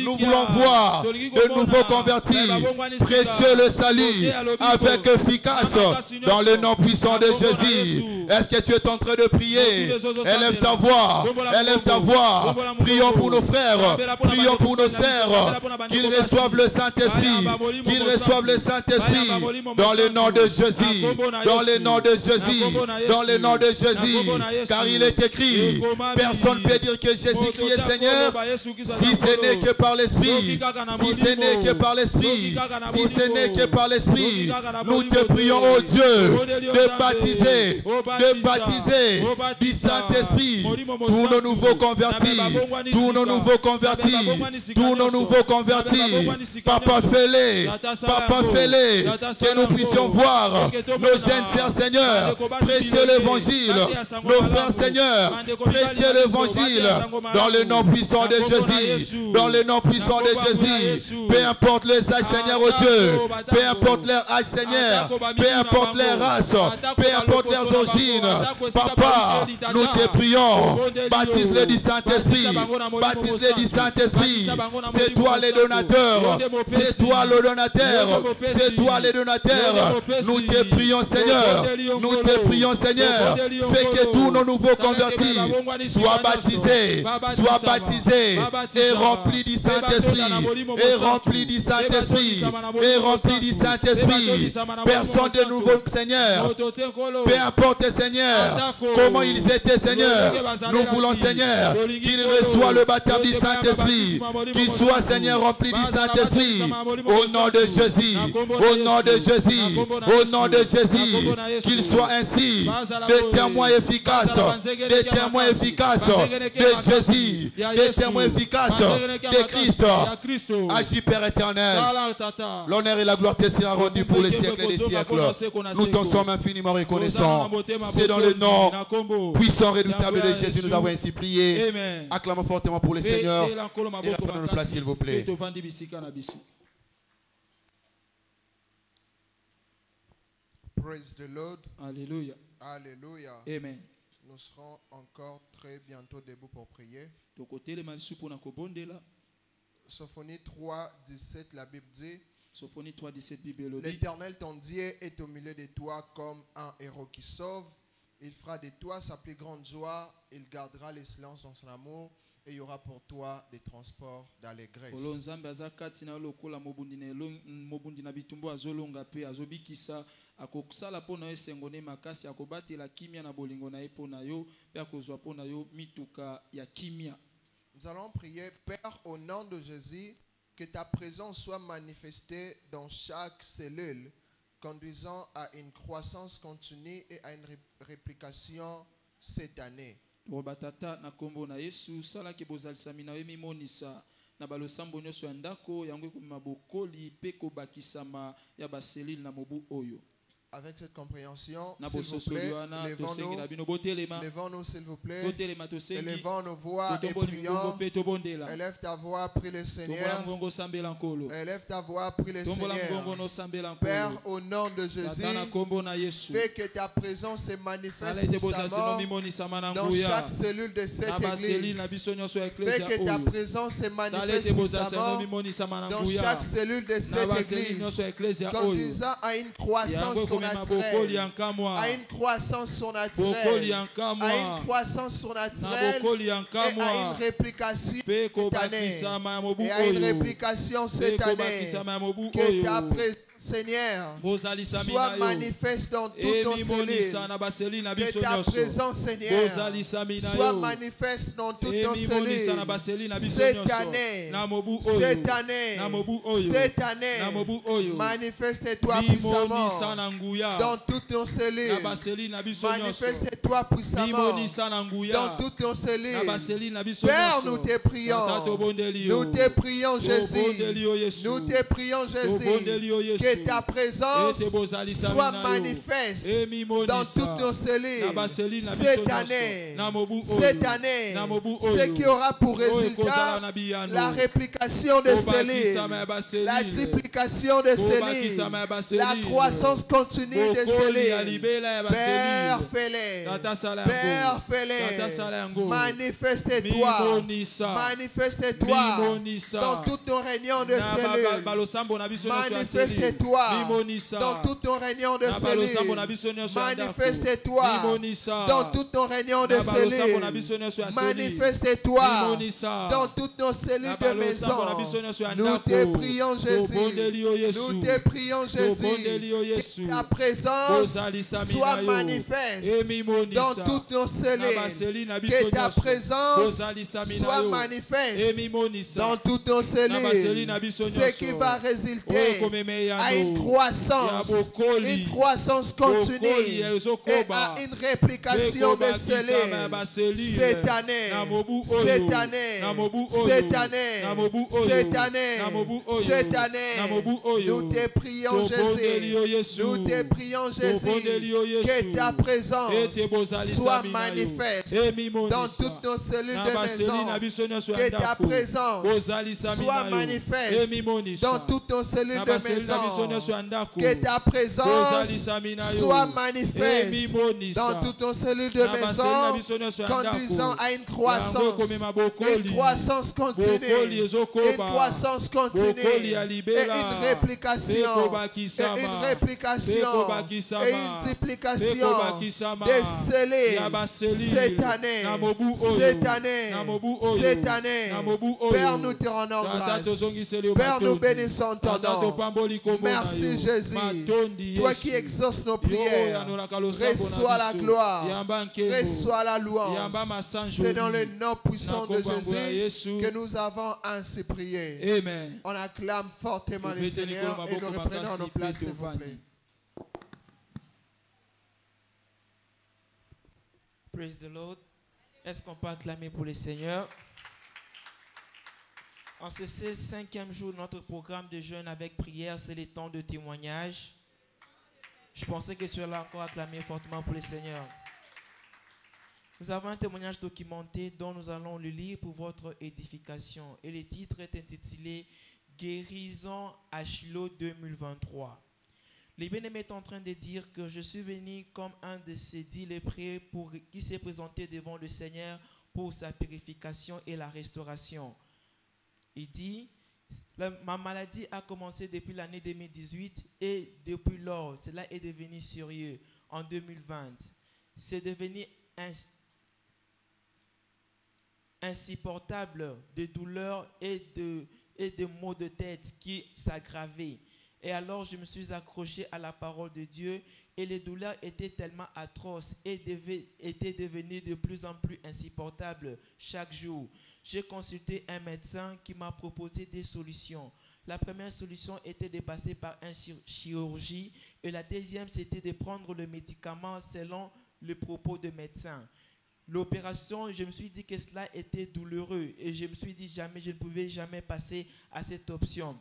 Speaker 8: Nous voulons voir de nouveaux convertis prêcher le salut avec efficace dans le nom puissant de Jésus. Est-ce que tu es en train de prier? Élève ta voix. Prions pour nos frères, prions pour nos sœurs, qu'ils reçoivent le Saint-Esprit, dans le nom de Jésus, car il est écrit, personne ne peut dire que Jésus-Christ est Seigneur si ce n'est que par l'Esprit. Nous te prions, oh Dieu, de baptiser du Saint-Esprit tous nos nouveaux convertis. Papa, fais-les, que nous puissions voir nos jeunes sœurs, Seigneur, prêcher l'évangile, nos frères, Seigneur, prêcher l'évangile dans le nom puissant de Jésus, peu importe les âges, Seigneur, oh Dieu, peu importe leur âge, Seigneur, peu importe leur race, peu importe leurs origines, Papa, nous te prions, baptise-les du Saint-Esprit, c'est toi le donateur, nous te prions, Seigneur, fais que tous nos nouveaux convertis converti, sois baptisé et rempli du Saint-Esprit, et rempli du Saint-Esprit, et rempli du Saint-Esprit. Personne de nouveau, Seigneur, peu importe, Seigneur, comment ils étaient, Seigneur, nous voulons, Seigneur, qu'ils reçoivent le baptême du Saint-Esprit, qu'ils soient, Seigneur, remplis du Saint-Esprit, au nom de Jésus, au nom de Jésus, au nom de Jésus, qu'ils soient ainsi des témoins efficaces de Jésus, des témoins efficaces de Christ. Agis, Père éternel. L'honneur et la gloire te sera rendue pour les siècles des siècles. Nous t'en sommes infiniment reconnaissants. C'est dans le nom puissant, redoutable de Jésus nous avons ainsi prié. Acclamons fortement pour le Seigneur. Et reprenons nos places, s'il vous plaît.
Speaker 9: Praise the Lord.
Speaker 6: Alléluia.
Speaker 9: Alléluia.
Speaker 6: Amen.
Speaker 9: Nous serons encore très bientôt debout pour prier. Sophonie 3, 17, la Bible dit: L'Éternel ton Dieu est au milieu de toi comme un héros qui sauve. Il fera de toi sa plus grande joie. Il gardera le silence dans son amour. Et il y aura pour toi des transports d'allégresse. Nous allons prier, Père, au nom de Jésus, que ta présence soit manifestée dans chaque cellule, conduisant à une croissance continue et à une réplication cette année. Avec cette compréhension, s'il vous plaît, levons-nous, s'il vous plaît, élevons nos voix et prions. Élève ta voix, prie le Seigneur. Élève ta voix, prie le Seigneur. Père, au nom de Jésus, fais que ta présence se manifeste puissamment dans chaque cellule de cette église. Fais que ta présence se manifeste puissamment dans chaque cellule de cette église, conduisant à une croissance surnaturelle, à une croissance surnaturelle, à une croissance surnaturelle et à une réplication cette année, et à une réplication cette année. Que ta présence, Seigneur, soit manifeste dans toutes nos cellules. Que ta présence, Seigneur, soit manifeste dans toutes nos cellules. Cette année, manifeste-toi puissamment dans toutes nos cellules. Manifeste-toi puissamment dans toutes nos cellules. Père, nous te prions. Nous te prions, Jésus. Nous te prions, Jésus. Que ta présence soit manifeste dans toutes nos cellules cette année, ce qui aura pour résultat la réplication des cellules, la duplication des cellules, la croissance continue des cellules. Père, fais-les. Père, fais-les. Manifeste-toi. Manifeste-toi dans toutes nos réunions de cellules. Manifeste-toi dans toutes nos réunions de cellules. Manifeste-toi dans toutes nos réunions de cellules. Manifeste-toi dans toutes nos cellules de maison. Nous te prions, Jésus. Nous te prions, Jésus. Que ta présence soit manifeste dans toutes nos cellules. Que ta présence soit manifeste dans toutes nos cellules. Ce qui va résulter à une croissance continue et à une réplication des cellules cette année. Nous te prions, Jésus. Nous te prions, Jésus, que ta présence soit manifeste dans toutes nos cellules de maison. Que ta présence soit manifeste dans toutes nos cellules de maison. Que ta présence soit manifeste dans toutes nos cellules de maison, conduisant à une croissance continue, et une réplication et une duplication des scellés cette année. Père, nous te rendons grâce. Père, nous bénissons ton nom. Merci Jésus. Toi qui exauces nos prières, reçois la gloire, reçois la louange. C'est dans le nom puissant de Jésus que nous avons ainsi prié.
Speaker 6: Amen.
Speaker 9: On acclame fortement le Seigneur et nous reprenons nos places, s'il vous plaît.
Speaker 10: Praise the Lord. Est-ce qu'on peut acclamer pour le Seigneur? En ce 5e jour de notre programme de jeûne avec prière, c'est le temps de témoignage. Je pensais que tu allais encore acclamer fortement pour le Seigneur. Nous avons un témoignage documenté dont nous allons le lire pour votre édification. Et le titre est intitulé « Guérison à Shiloh 2023 ». Le bien-aimé est en train de dire que je suis venu comme un de ces 10 lépreux qui s'est présenté devant le Seigneur pour sa purification et la restauration. Il dit, ma maladie a commencé depuis l'année 2018 et depuis lors, cela est devenu sérieux en 2020. C'est devenu insupportable de douleurs et de maux de tête qui s'aggravaient. Et alors je me suis accroché à la parole de Dieu et les douleurs étaient tellement atroces et étaient devenues de plus en plus insupportables chaque jour. J'ai consulté un médecin qui m'a proposé des solutions. La première solution était de passer par une chirurgie et la deuxième c'était de prendre le médicament selon le propos de médecin. L'opération, je me suis dit que cela était douloureux et je me suis dit je ne pouvais jamais passer à cette option.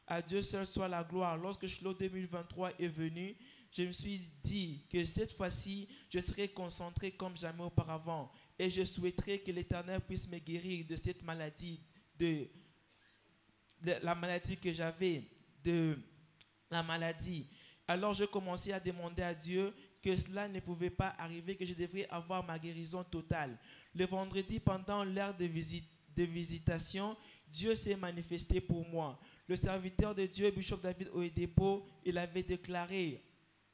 Speaker 10: À Dieu seul soit la gloire. Lorsque Shiloh 2023 est venu, je me suis dit que cette fois-ci, je serai concentré comme jamais auparavant. Et je souhaiterais que l'Éternel puisse me guérir de cette maladie, de la maladie que j'avais, de la maladie. Alors je commençais à demander à Dieu que cela ne pouvait pas arriver, que je devrais avoir ma guérison totale. Le vendredi, pendant l'heure de visitation, Dieu s'est manifesté pour moi. Le serviteur de Dieu, Bishop David Oyedepo, il avait déclaré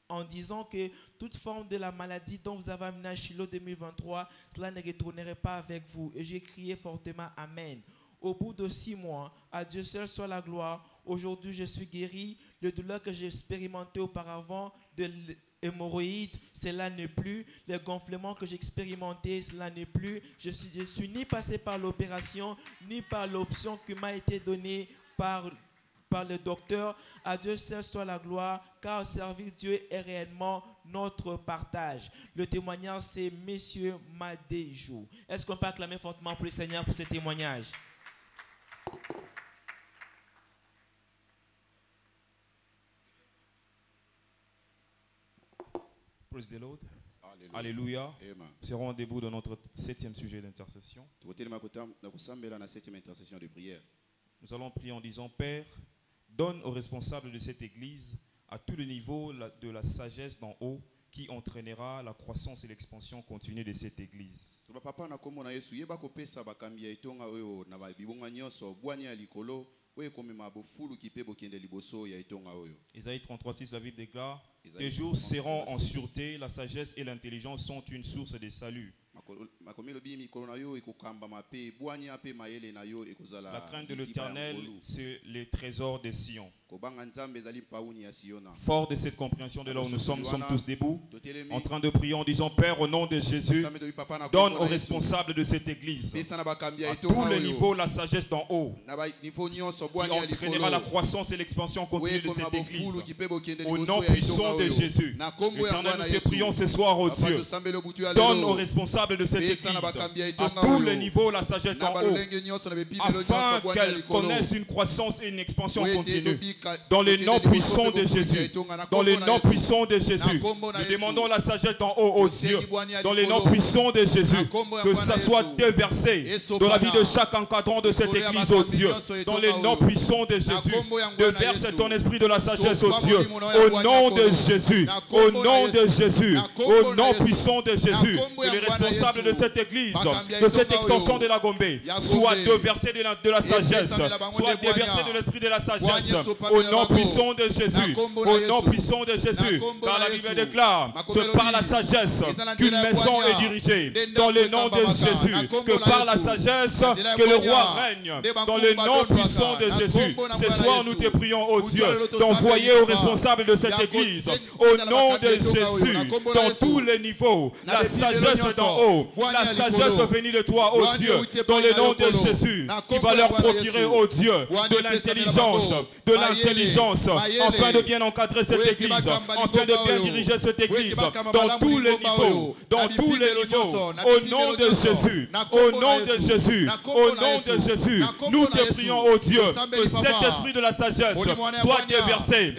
Speaker 10: en disant que toute forme de la maladie dont vous avez amené à Shiloh 2023, cela ne retournerait pas avec vous. Et j'ai crié fortement Amen. Au bout de 6 mois, à Dieu seul soit la gloire. Aujourd'hui, je suis guéri. Le douleur que j'ai expérimenté auparavant de l'hémorroïde, cela n'est plus. Les gonflements que j'ai expérimenté, cela n'est plus. Je suis ni passé par l'opération, ni par l'option qui m'a été donnée par le docteur. À Dieu seul soit la gloire, car servir Dieu est réellement notre partage. Le témoignage, c'est Monsieur Madejou. Est-ce qu'on peut acclamer fortement pour le Seigneur pour ce témoignage?
Speaker 5: Praise the Lord. Alléluia. Nous serons au début de notre 7e sujet d'intercession. Nous allons prier en disant, Père, donne aux responsables de cette église, à tout le niveau de la sagesse d'en haut, qui entraînera la croissance et l'expansion continue de cette église. Isaïe 33:6, la Bible déclare, tes jours seront en sûreté, la sagesse et l'intelligence sont une source de salut. La crainte de l'Éternel, c'est le trésor de Sion. Fort de cette compréhension de là où nous sommes tous debout, en train de prier en disant, Père, au nom de Jésus, donne aux responsables de cette église, à tous les niveaux, la sagesse d'en haut, qui entraînera la croissance et l'expansion continue de cette église. Au nom puissant de Jésus, Éternel, nous te prions ce soir, oh Dieu, donne aux responsables de cette église, à tous les niveaux, la sagesse d'en haut, afin qu'elle connaisse une croissance et une expansion continue. Dans le nom puissant de Jésus, dans le nom puissant de Jésus, nous demandons la sagesse d'en haut, oh Dieu, dans le nom puissant de Jésus, que ça soit déversé dans la vie de chaque encadrant de cette église, oh Dieu, dans le nom puissant de Jésus, déverse ton esprit de la sagesse, oh Dieu, au nom de Jésus, au nom de Jésus, au nom puissant de Jésus, que les responsables de cette cette église, de cette extension de la Gombe, soit déversé de la sagesse, soit déversé de l'esprit de la sagesse, au nom puissant de Jésus, au nom puissant de Jésus, car la Bible déclare, c'est par la sagesse qu'une maison est dirigée, dans le nom de Jésus, que par la sagesse que le roi règne, dans le nom puissant de Jésus. Ce soir, nous te prions, oh Dieu, d'envoyer aux responsables de cette église, au nom de Jésus, dans tous les niveaux, la sagesse d'en haut, la sagesse venue de toi, oh Dieu, dans le nom de Jésus, qui va leur procurer, oh Dieu, de l'intelligence, afin de bien encadrer cette église, afin de bien diriger cette église, dans tous les niveaux, au nom de Jésus, au nom de Jésus, au nom de Jésus, nous te prions, oh Dieu, que cet esprit de la sagesse soit déversé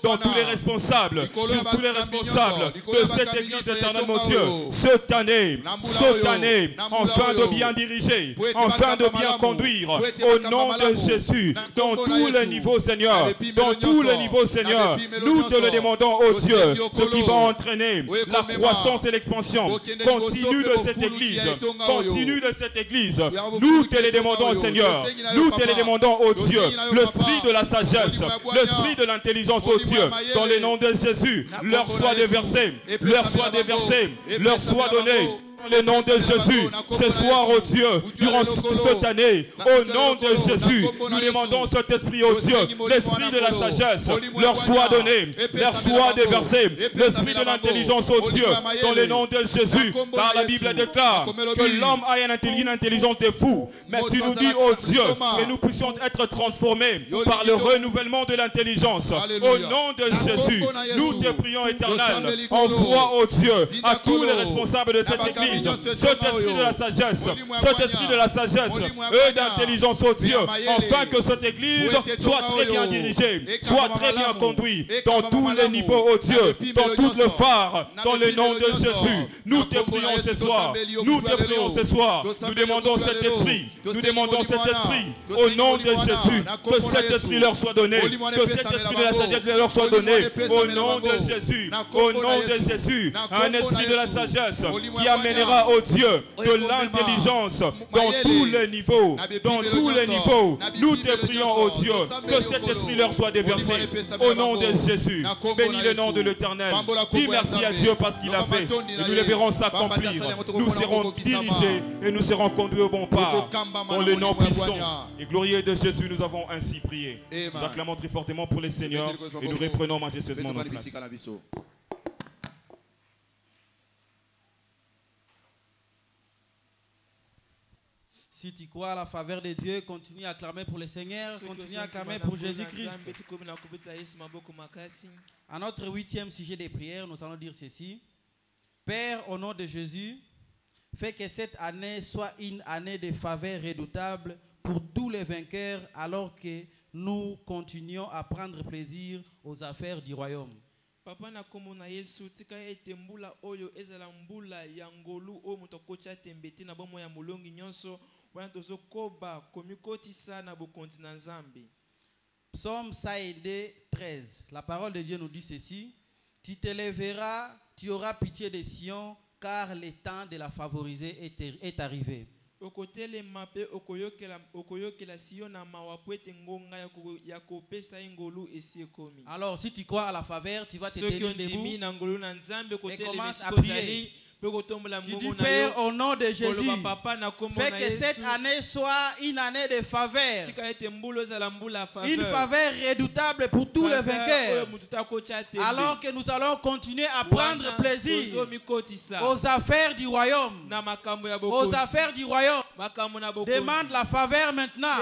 Speaker 5: dans tous les responsables, sur tous les responsables de cette église éternelle, mon Dieu, cette année, afin de bien diriger, afin de bien conduire, au nom de Jésus, dans tous les niveaux, Seigneur, dans tous les niveaux, Seigneur, nous te le demandons, oh Dieu, ce qui va entraîner la croissance et l'expansion continue de cette église, nous te le demandons, Seigneur, nous te le demandons, oh Dieu, l'esprit de la sagesse, l'esprit de l'intelligence, oh Dieu, dans le nom de Jésus, leur soit déversé, leur soit donné. Dans le nom de Jésus, ce soir, oh Dieu, durant cette année, au nom de Jésus, nous demandons cet esprit, oh Dieu, l'esprit de la sagesse, leur soit donné, leur soit déversé, l'esprit de l'intelligence, oh Dieu, dans le nom de Jésus, car la Bible déclare que l'homme a une intelligence de fou, mais tu nous dis, oh Dieu, que nous puissions être transformés par le renouvellement de l'intelligence. Au nom de Jésus, nous te prions, Éternel, envoie, oh Dieu, à tous les responsables de cette église, cet esprit de la sagesse, et d'intelligence, oh Dieu, afin que cette église soit très bien dirigée, soit très bien conduite, dans tous les niveaux, oh Dieu, dans toutes les phares, dans le nom de Jésus. Nous te prions ce soir, nous demandons cet esprit, au nom de Jésus, que cet esprit leur soit donné, que cet esprit de la sagesse leur soit donné, au nom de Jésus, un esprit de la sagesse qui amènera, oh Dieu, de l'intelligence dans tous les niveaux, nous te prions, oh Dieu, que cet esprit leur soit déversé, au nom de Jésus. Bénis le nom de l'Éternel, dis merci à Dieu parce qu'il a fait, et nous le verrons s'accomplir, nous serons dirigés et nous serons conduits au bon pas, dans le nom puissant et glorieux de Jésus. Nous avons ainsi prié. Nous acclamons très fortement pour les seigneurs et nous reprenons majestueusement notre place.
Speaker 11: Si tu crois à la faveur de Dieu, continue à acclamer pour le Seigneur, continue à acclamer pour Jésus-Christ. À notre 8e sujet de prière, nous allons dire ceci. Père, au nom de Jésus, fais que cette année soit une année de faveur redoutable pour tous les vainqueurs, alors que nous continuons à prendre plaisir aux affaires du royaume.
Speaker 10: Papa na komo na Yesu tika ete mbula oyo ezala mbula ya ngolu o mutokocha tembeti na bomo ya mulongi nyonso wana tozo koba komikotisa na bokonti na Nzambe.
Speaker 11: Psaume 13. La parole de Dieu nous dit ceci: tu te lèveras, tu auras pitié de Sion, car le temps de la favoriser est arrivé.
Speaker 10: Okotele mape okoyokela Sion na mawapwete ngonga ya kopesa ngolu esiekomi.
Speaker 11: Alors si tu crois à la faveur, tu vas te tenir debout et commence à prier. Tu dis, Père, au nom de Jésus, fais que cette année soit une année de faveur, une faveur redoutable pour tous les vainqueurs, alors que nous allons continuer à prendre plaisir aux affaires du royaume. Aux affaires du royaume. Demande la faveur maintenant.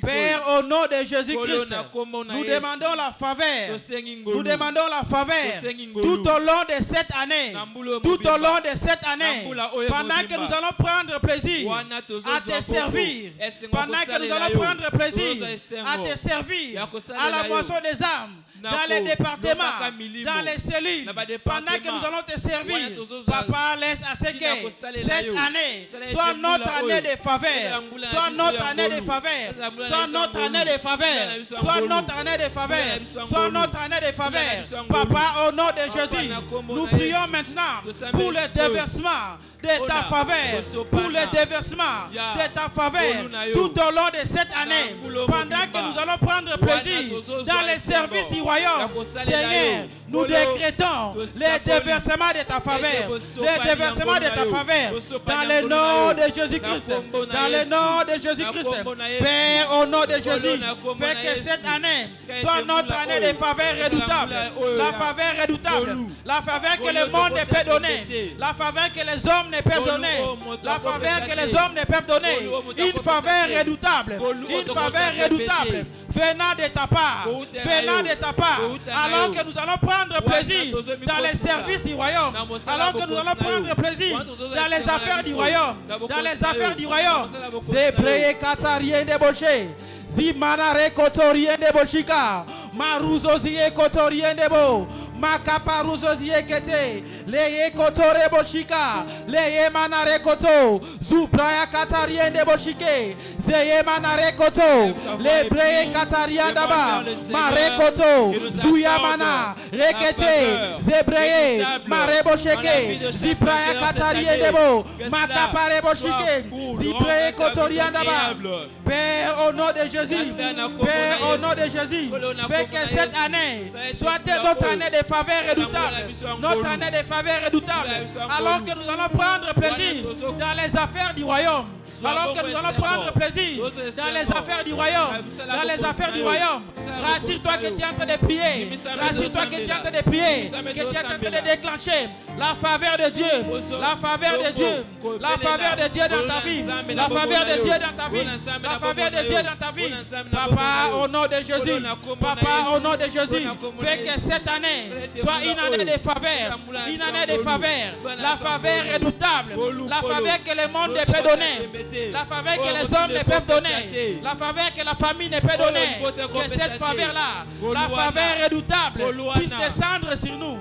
Speaker 11: Père, au nom de Jésus-Christ, nous demandons la faveur. Nous demandons la faveur tout au long de cette année. Tout au long de cette année, pendant que nous allons prendre plaisir à te servir, pendant que nous allons prendre plaisir à te servir à la moisson des âmes, dans les départements, dans les cellules, pendant que nous allons te servir, Papa, laisse à ce que cette année soit notre année de faveur, soit notre année de faveur, soit notre année de faveur, soit notre année de faveur, soit notre année de faveur. Papa, au nom de Jésus, nous prions maintenant pour le déversement de ta faveur, pour le déversement de ta faveur tout au long de cette année. Pendant que nous allons prendre plaisir dans les services du royaume, Seigneur, nous décrétons les déversements de ta faveur, les déversements de ta faveur, dans le nom de Jésus-Christ, dans le nom de Jésus-Christ. Père, au nom de Jésus, fais que cette année soit notre année de faveur redoutable, la faveur redoutable, la faveur que le monde ne peut donner, la faveur que les hommes ne peuvent donner, la faveur que les hommes ne peuvent donner, une faveur redoutable, venant de ta part, alors que nous allons prendre plaisir dans les services du royaume, alors que nous allons prendre plaisir dans les affaires du royaume, Zébré Katarien débauché, Zimanare Kotorien débauchika, Maruzo Zie Kotorien debo, Makaparuzo Zie Kete, Leye Kotore boshika, Leye Manare Koto, Zubraya Katarien deboshike, Zeye Manare Koto, Lebreye Katarien daba, Mare Koto, Zuyamana, Rekete, Zebreye, Mare bosheke, Zibraya Katarien debo, Makapare boshike, Zibreye Kotorien daba. Père, au nom de Jésus, Père, au nom de Jésus, fais que cette année soit notre année de faveur redoutable, notre année de faveur redoutable, alors que nous allons prendre plaisir dans les affaires du royaume. Alors que nous allons prendre plaisir dans les affaires du royaume, Rassure-toi que tu es en train de prier, rassure-toi que tu es en train de prier, que tu es en train de déclencher la faveur de Dieu, la faveur de Dieu, la faveur de Dieu dans ta vie, la faveur de Dieu dans ta vie, la faveur de Dieu dans ta vie. Papa, au nom de Jésus, Papa, au nom de Jésus, fais que cette année soit une année de faveur, une année de faveur, la faveur redoutable, la faveur que le monde ne peut donner, la faveur que les hommes ne peuvent donner, la faveur que la famille ne peut donner, que cette faveur-là, la faveur redoutable, puisse descendre sur nous,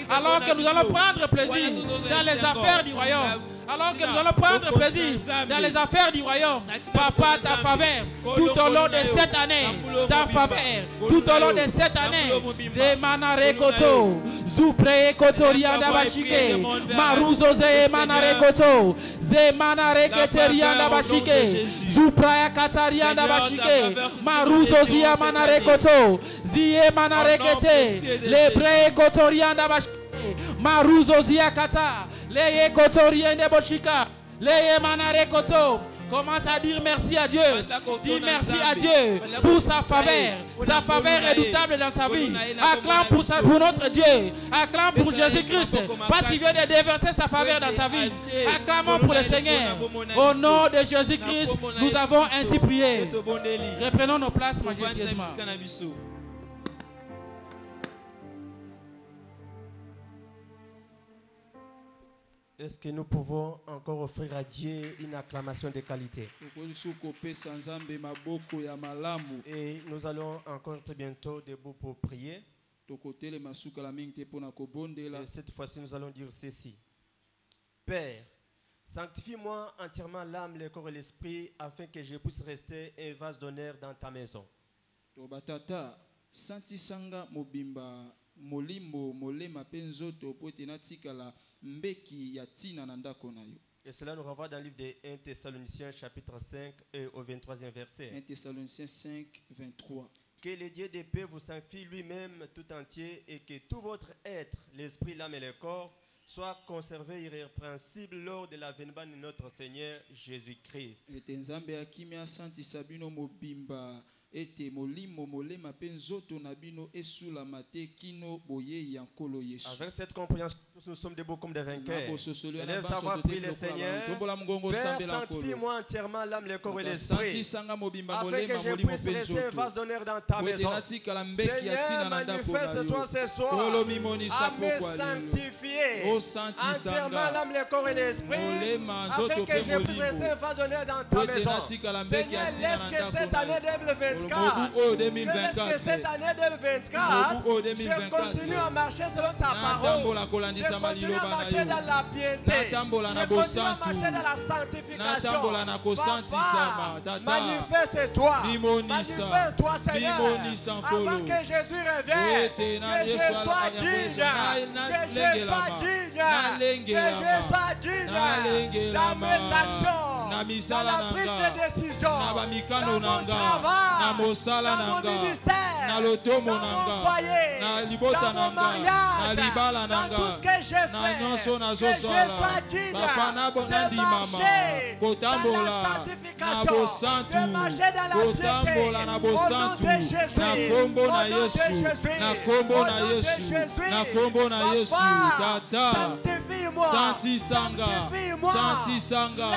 Speaker 11: alors que nous allons prendre plaisir dans les affaires du royaume. Alors que nous allons prendre plaisir dans les affaires du royaume. Papa, ta faveur, tout au long de cette année, ta faveur, tout au long de cette année. Zemanare Koto, Zupreye Koto Rianda Bashike, Maruzo Zemanare Koto, Zemanare Keterianda Bashike, Zupraya Katarianda Bashike, Maruzo Zia Manare Koto, Zie Manare Kete, Lebreye Koto Rianda Bashike, Maruzo Zia Kata. Leye Kotorien de Boshika, Leye Manare Koto. Commence à dire merci à Dieu. Dis merci à Dieu pour sa faveur redoutable dans sa vie. Acclame pour notre Dieu. Acclame pour Jésus-Christ parce qu'il vient de déverser sa faveur dans sa vie. Acclamons pour le Seigneur. Au nom de Jésus-Christ, nous avons ainsi prié. Reprenons nos places majestueusement.
Speaker 4: Est-ce que nous pouvons encore offrir à Dieu une acclamation de qualité? Et nous allons encore très bientôt debout pour prier. Et cette fois-ci, nous allons dire ceci. Père, sanctifie-moi entièrement l'âme, le corps et l'esprit, afin que je puisse rester un vase d'honneur dans ta maison. Et cela nous renvoie dans le livre de 1 Thessaloniciens chapitre 5 et au 23e verset.
Speaker 6: 1 Thessaloniciens 5, 23.
Speaker 4: Que le Dieu de paix vous sanctifie lui-même tout entier et que tout votre être, l'esprit, l'âme et le corps, soit conservé irrépréhensible lors de l'avènement de notre Seigneur Jésus-Christ.
Speaker 6: Ete molimo molema penzoto nabino esula mate kino boye yankolo Yesu.
Speaker 4: Avec cette compréhension, nous sommes debout comme des vainqueurs. Élève ta voix, prie le Seigneur. Père, sanctifie-moi entièrement l'âme, le corps et l'esprit, afin que je puisse rester un vase d'honneur dans ta maison. Seigneur, manifeste-toi ce soir à me sanctifier entièrement l'âme, le corps et l'esprit, afin que je puisse rester un vase d'honneur dans ta maison. Seigneur, laisse que cette année 2022 Que cette année 2024, je continue à marcher selon ta parole. Je continue à marcher dans la piété. Je continue à marcher dans la sanctification. Papa, manifeste-toi. Manifeste-toi, Seigneur. Avant que Jésus revienne, que je sois digne. Que je sois digne. Que je sois digne dans mes actions, dans la prise de décision, dans mon travail, dans mon ministère, dans mon foyer, dans mon mariage, dans tout ce que je fais, que je sois digne de marcher dans la sanctification, de marcher dans la piété, au nom de Jésus, au nom de Jésus, Papa, sanctifie-moi,
Speaker 6: Santi Sanga,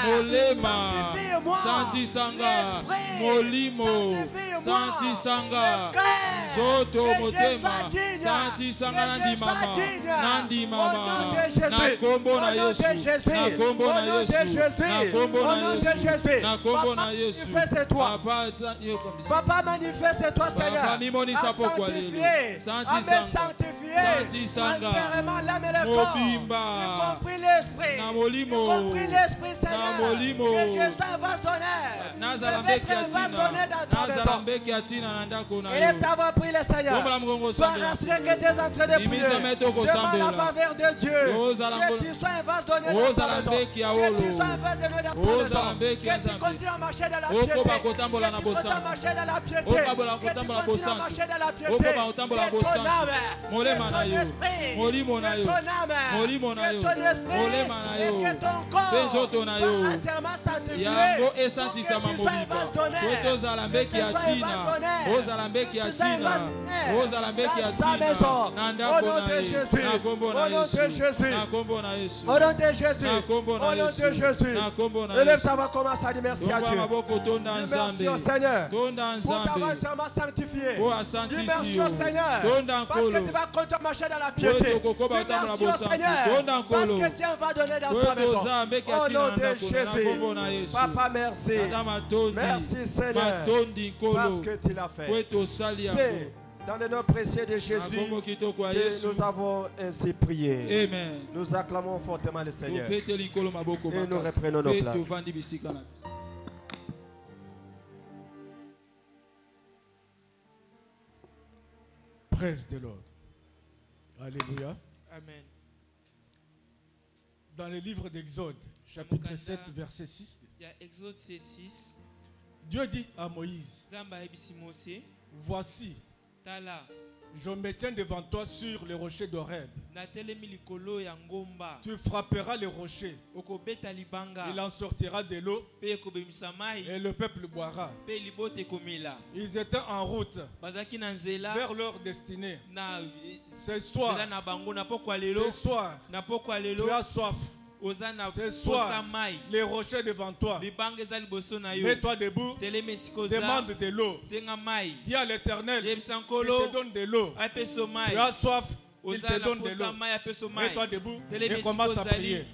Speaker 6: Molema, Santi Sanga, Molimo, Santi Sanga, Zoto Motema, Santi Sanga Nandi Mama, Nakombo na Yesu, Nakombo na Yesu, Nakombo na Yesu, Nakombo na Yesu.
Speaker 4: Papa, manifeste-toi, Seigneur, à sanctifier,
Speaker 6: Santi Sanga,
Speaker 4: Mobimba, y compris l'esprit, y compris l'esprit, Seigneur, que je sois vastonnaire, élève ta voix, prie le Seigneur, sois rassuré que tu es en train de prier, demande la faveur de Dieu, que tu sois un vastonné dans ta maison, que tu sois un vastonné dans ta maison, que tu continues à marcher dans la piété, que tu continues à marcher dans la piété, que tu continues à marcher dans la piété, que ton âme, que ton esprit, que ton corps soit entièrement sanctifié, que tu sois un vastonné, que tu sois un au nom de Jésus, au nom de Jésus, au nom de Jésus, au nom de Jésus. Élève ta voix, commence à dire merci à Dieu. Merci au Seigneur pour t'avoir entièrement sanctifié. Dis merci au Seigneur parce que tu vas continuer à marcher dans la piété. Dis merci au Seigneur parce que tu vas donner dans sa maison. Au nom de Jésus. Papa, merci. Merci Seigneur parce que tu l'as fait. C'est dans le nom précieux de Jésus que nous avons ainsi prié.
Speaker 6: Amen.
Speaker 4: Nous acclamons fortement le Seigneur et nous reprenons nos places.
Speaker 12: Praise the Lord. Alléluia.
Speaker 10: Amen.
Speaker 12: Dans le livre d'Exode, chapitre 7, verset 6,
Speaker 10: Exode 7, 6,
Speaker 12: Dieu dit à Moïse, voici, je me tiens devant toi sur le rocher d'Horeb. Tu frapperas le rocher. Il en sortira de l'eau et le peuple boira. Ils étaient en route vers leur destinée. Ce soir, tu as soif. Ce soir, les rochers devant toi. Mets-toi debout. Demande de l'eau. Dis à l'Éternel, il te donne de l'eau. Tu as soif, il te donne de l'eau. Mets-toi debout et commence à prier.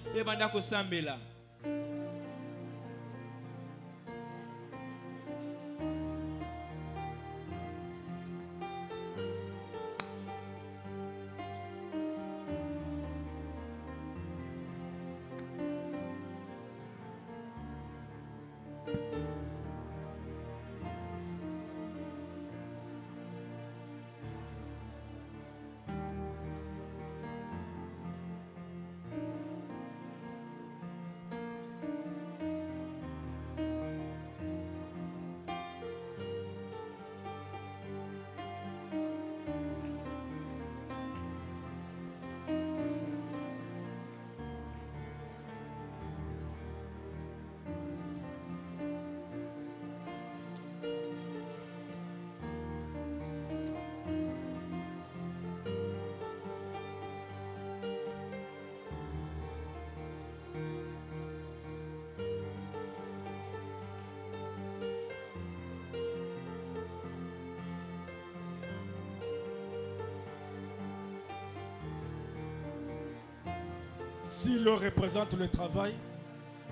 Speaker 12: Si l'eau représente le travail,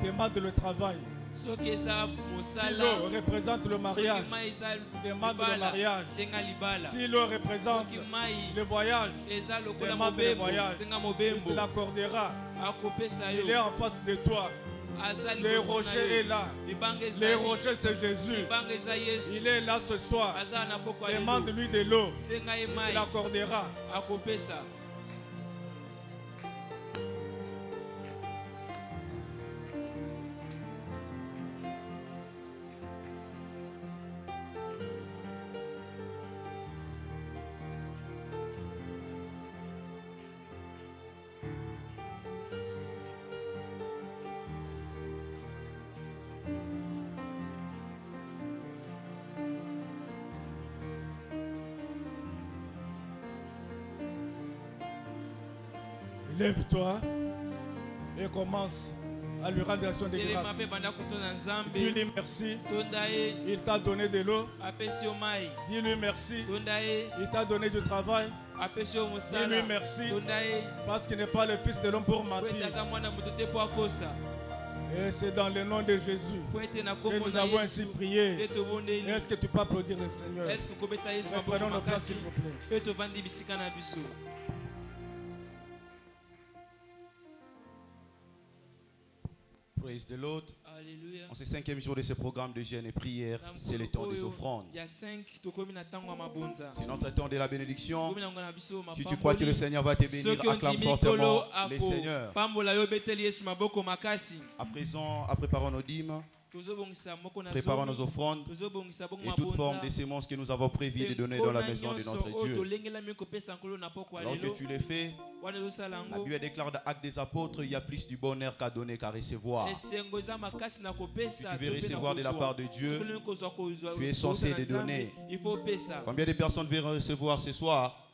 Speaker 12: demande le travail. Si l'eau représente le mariage, demande le mariage. Si l'eau représente le voyage, demande le voyage. Il te l'accordera. Il est en face de toi. Le rocher est là. Le rocher, c'est Jésus. Il est là ce soir. Demande-lui de l'eau. Il te l'accordera. Lève-toi et commence à lui rendre action de grâce. Dis-lui merci. Il t'a donné de l'eau. Dis-lui merci. Il t'a donné du travail. Dis-lui merci. Parce qu'il n'est pas le fils de l'homme pour mentir. Et c'est dans le nom de Jésus que nous avons ainsi prié. Est-ce que tu peux applaudir le Seigneur? Prenons nos places s'il vous plaît.
Speaker 8: Praise the Lord. En ce 5e jour de ce programme de jeûne et prière, c'est le temps des offrandes. C'est notre temps de la bénédiction. Si tu crois que le Seigneur va te bénir, acclame fortement le Seigneur. À présent, préparons nos dîmes. Préparons nos offrandes et toute forme de sémences que nous avons prévu de donner dans la maison de notre Dieu. Alors que tu les fais, la Bible déclare dans Actes des Apôtres, il y a plus du bonheur qu'à donner qu'à recevoir. Si tu veux recevoir de la part de Dieu, tu es censé les donner. Combien de personnes veulent recevoir ce soir?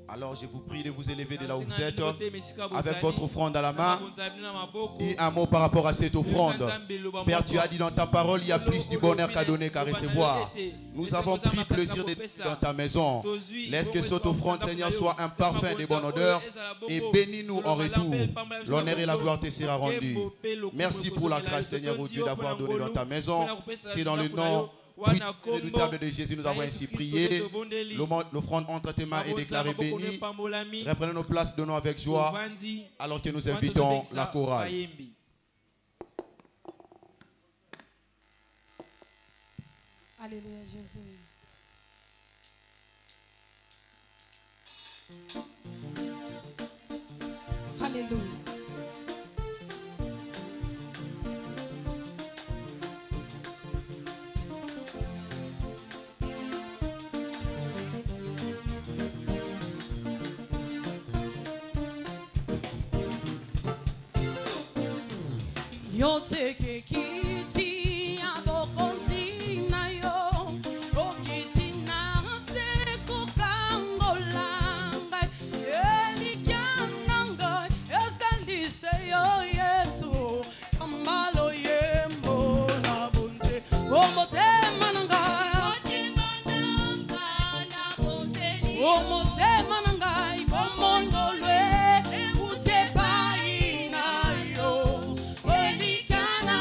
Speaker 8: Alors je vous prie de vous élever de là où vous êtes avec votre offrande à la main et un mot par rapport à cette offrande. Père, tu as dit dans ta parole, il y a plus du bonheur qu'à donner qu'à recevoir. Nous avons pris plaisir d'être dans ta maison. Laisse que cette offrande, Seigneur, soit un parfum de bonne odeur et bénis-nous en retour. L'honneur et la gloire te sera rendue. Merci pour la grâce, Seigneur, au Dieu, d'avoir donné dans ta maison. C'est dans le nom redoutable de Jésus, nous avons ainsi prié. L'offrande entre tes mains est déclarée bénie. Reprenons nos places, donnons avec joie, alors que nous invitons la chorale.
Speaker 13: Alléluia, Jésus. Alléluia.
Speaker 2: Yo te ke kiti abokonzi na yo okiti na se kokangolanga elikananga esalise yo Yesu kambalo yembo na bunte omote mananga omote mananga ibomondolwe utepai na yo elikana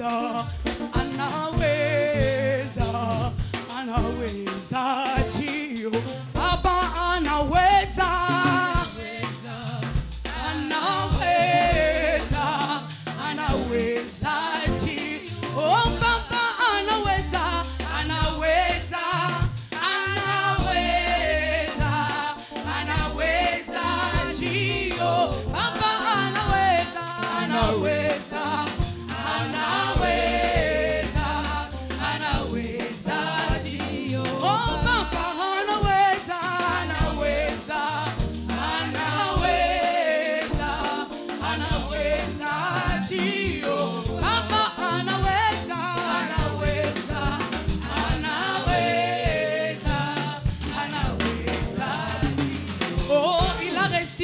Speaker 7: Tio, Baba anaweza, anaweza Tio, oh Baba anaweza, Tio, Baba anaweza,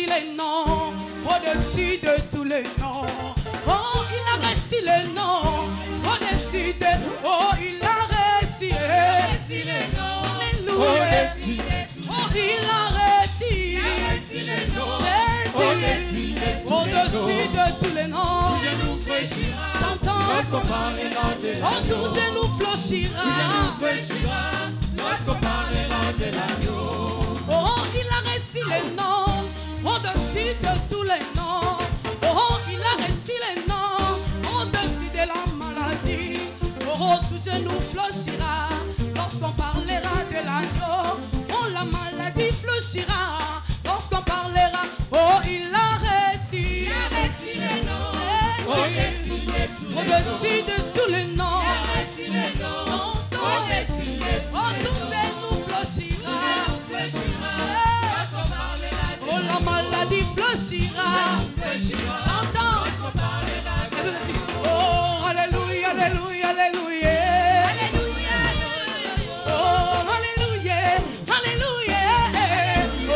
Speaker 7: les noms, au-dessus de tous les noms. Oh, il a réussi les noms, au-dessus de... Oh, il a réussi les noms. Alléluia. Oh, il a réussi les noms. Jésus, au-dessus de tous les noms. Tout genou fléchira. Lorsqu'on parlera de l'agneau. Oh, tout genou fléchira. Tout genou fléchira. Lorsqu'on parlera de l'agneau. Oh, il a réussi les noms. Au-dessus de tous les noms, oh, il a réussi les noms, au-dessus de la maladie, oh, tout genou fléchira, lorsqu'on parlera de l'agneau, oh, la maladie fléchira, lorsqu'on parlera, oh, il a réussi les noms, au-dessus de tous les noms, au-dessus de tous les noms, oh, tout genou fléchira, oh, la maladie fléchira. Entends. Oh, alléluia, alléluia, alléluia. Oh, alléluia, alléluia. Oh,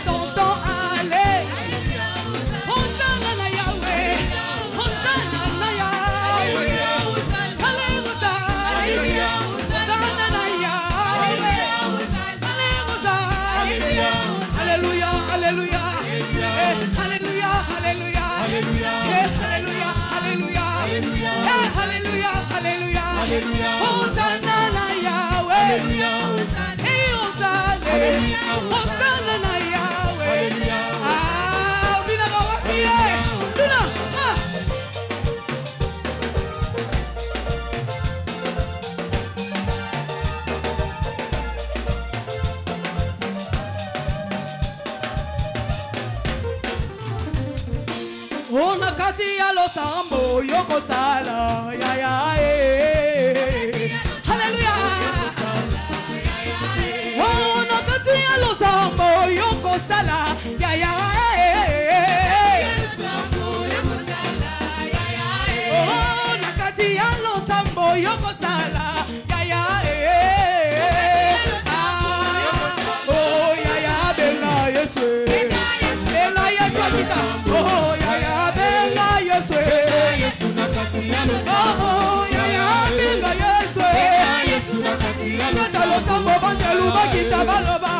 Speaker 7: chantons, allez. Hosanna na Yahweh. Hosanna na Yahweh. Alléluia. Hosanna na Yahweh. Alléluia. Alléluia, alléluia, alléluia, alléluia, alléluia, alléluia, alléluia, alléluia, Hosanna na Yahweh, Hosanna na Yahweh, ah, vina kawapie, vina, ah. Ona kati ya losambo yoko sala ya ya Hallelujah. Ona kati ya losambo yoko sala ya ya Ona kati ya losambo yoko sala ya ya Oh ya ya benga Yesu. Benga Yesu kita. Oh ya ya benga Yesu. Oh ya ya benga Yesu. Nakata lotambo banjelu bakita baloba.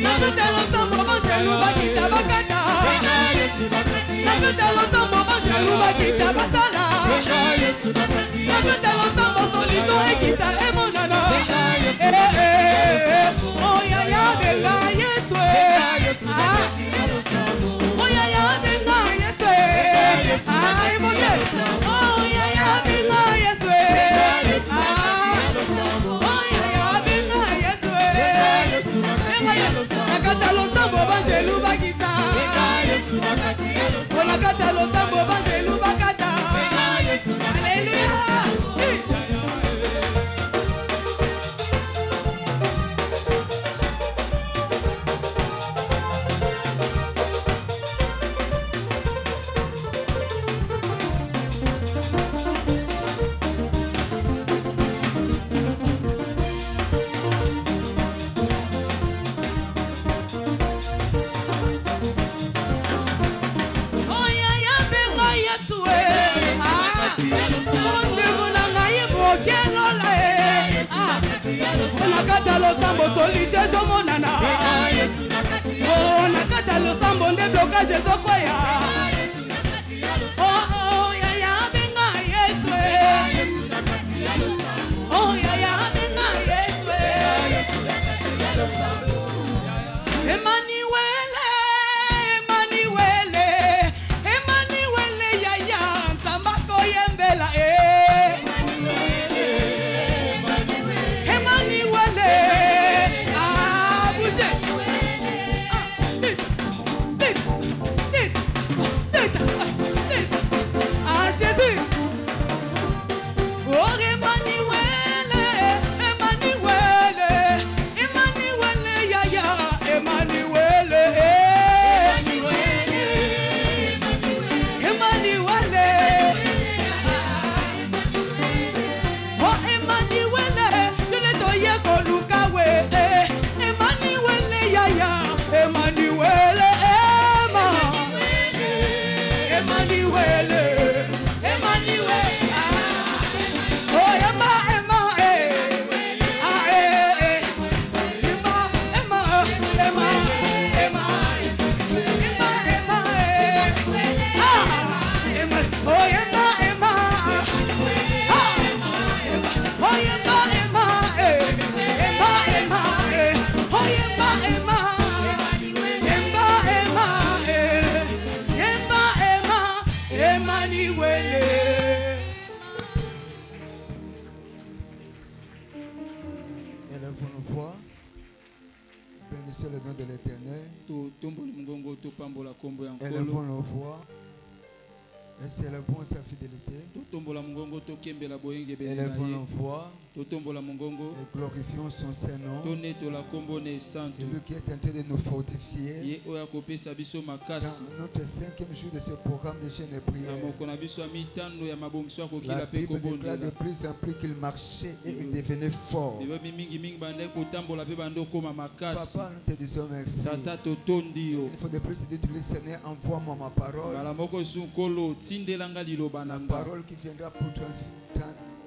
Speaker 7: Nakata lotambo banjelu bakita bakata. Nakata lotambo banjelu bakita basala. Nakata lotambo solito ekita emonana. Oh ya ya benga Yesu. Oh ya ya benga Yesu. Ay boke. Oh ya ya benga Yesu. Oh ya ya benga Yesu. Nakata lotambo banjelu bakita. Oh nakata lotambo banjelu bakata. Alléluia. Nakata lotambo solite zomonana. Oh nakata lotambo nde blocage zokoya. Oh oh ya ya benga Emmanuel, Emmanuel. Oh, Emma, Emma,
Speaker 3: Bénissez le nom de l'Éternel. Élevons nos voix. Et célébrons sa fidélité. Élevons nos voix. Et glorifions son Saint-Nom. Celui qui est en train de nous fortifier. Dans notre 5e jour de ce programme de jeûne et prière. La Bible déclare de plus en plus qu'il marchait et il devenait fort. Papa, nous te disons merci. Il faut de plus de dire, Seigneur, envoie-moi ma parole. La parole qui viendra pour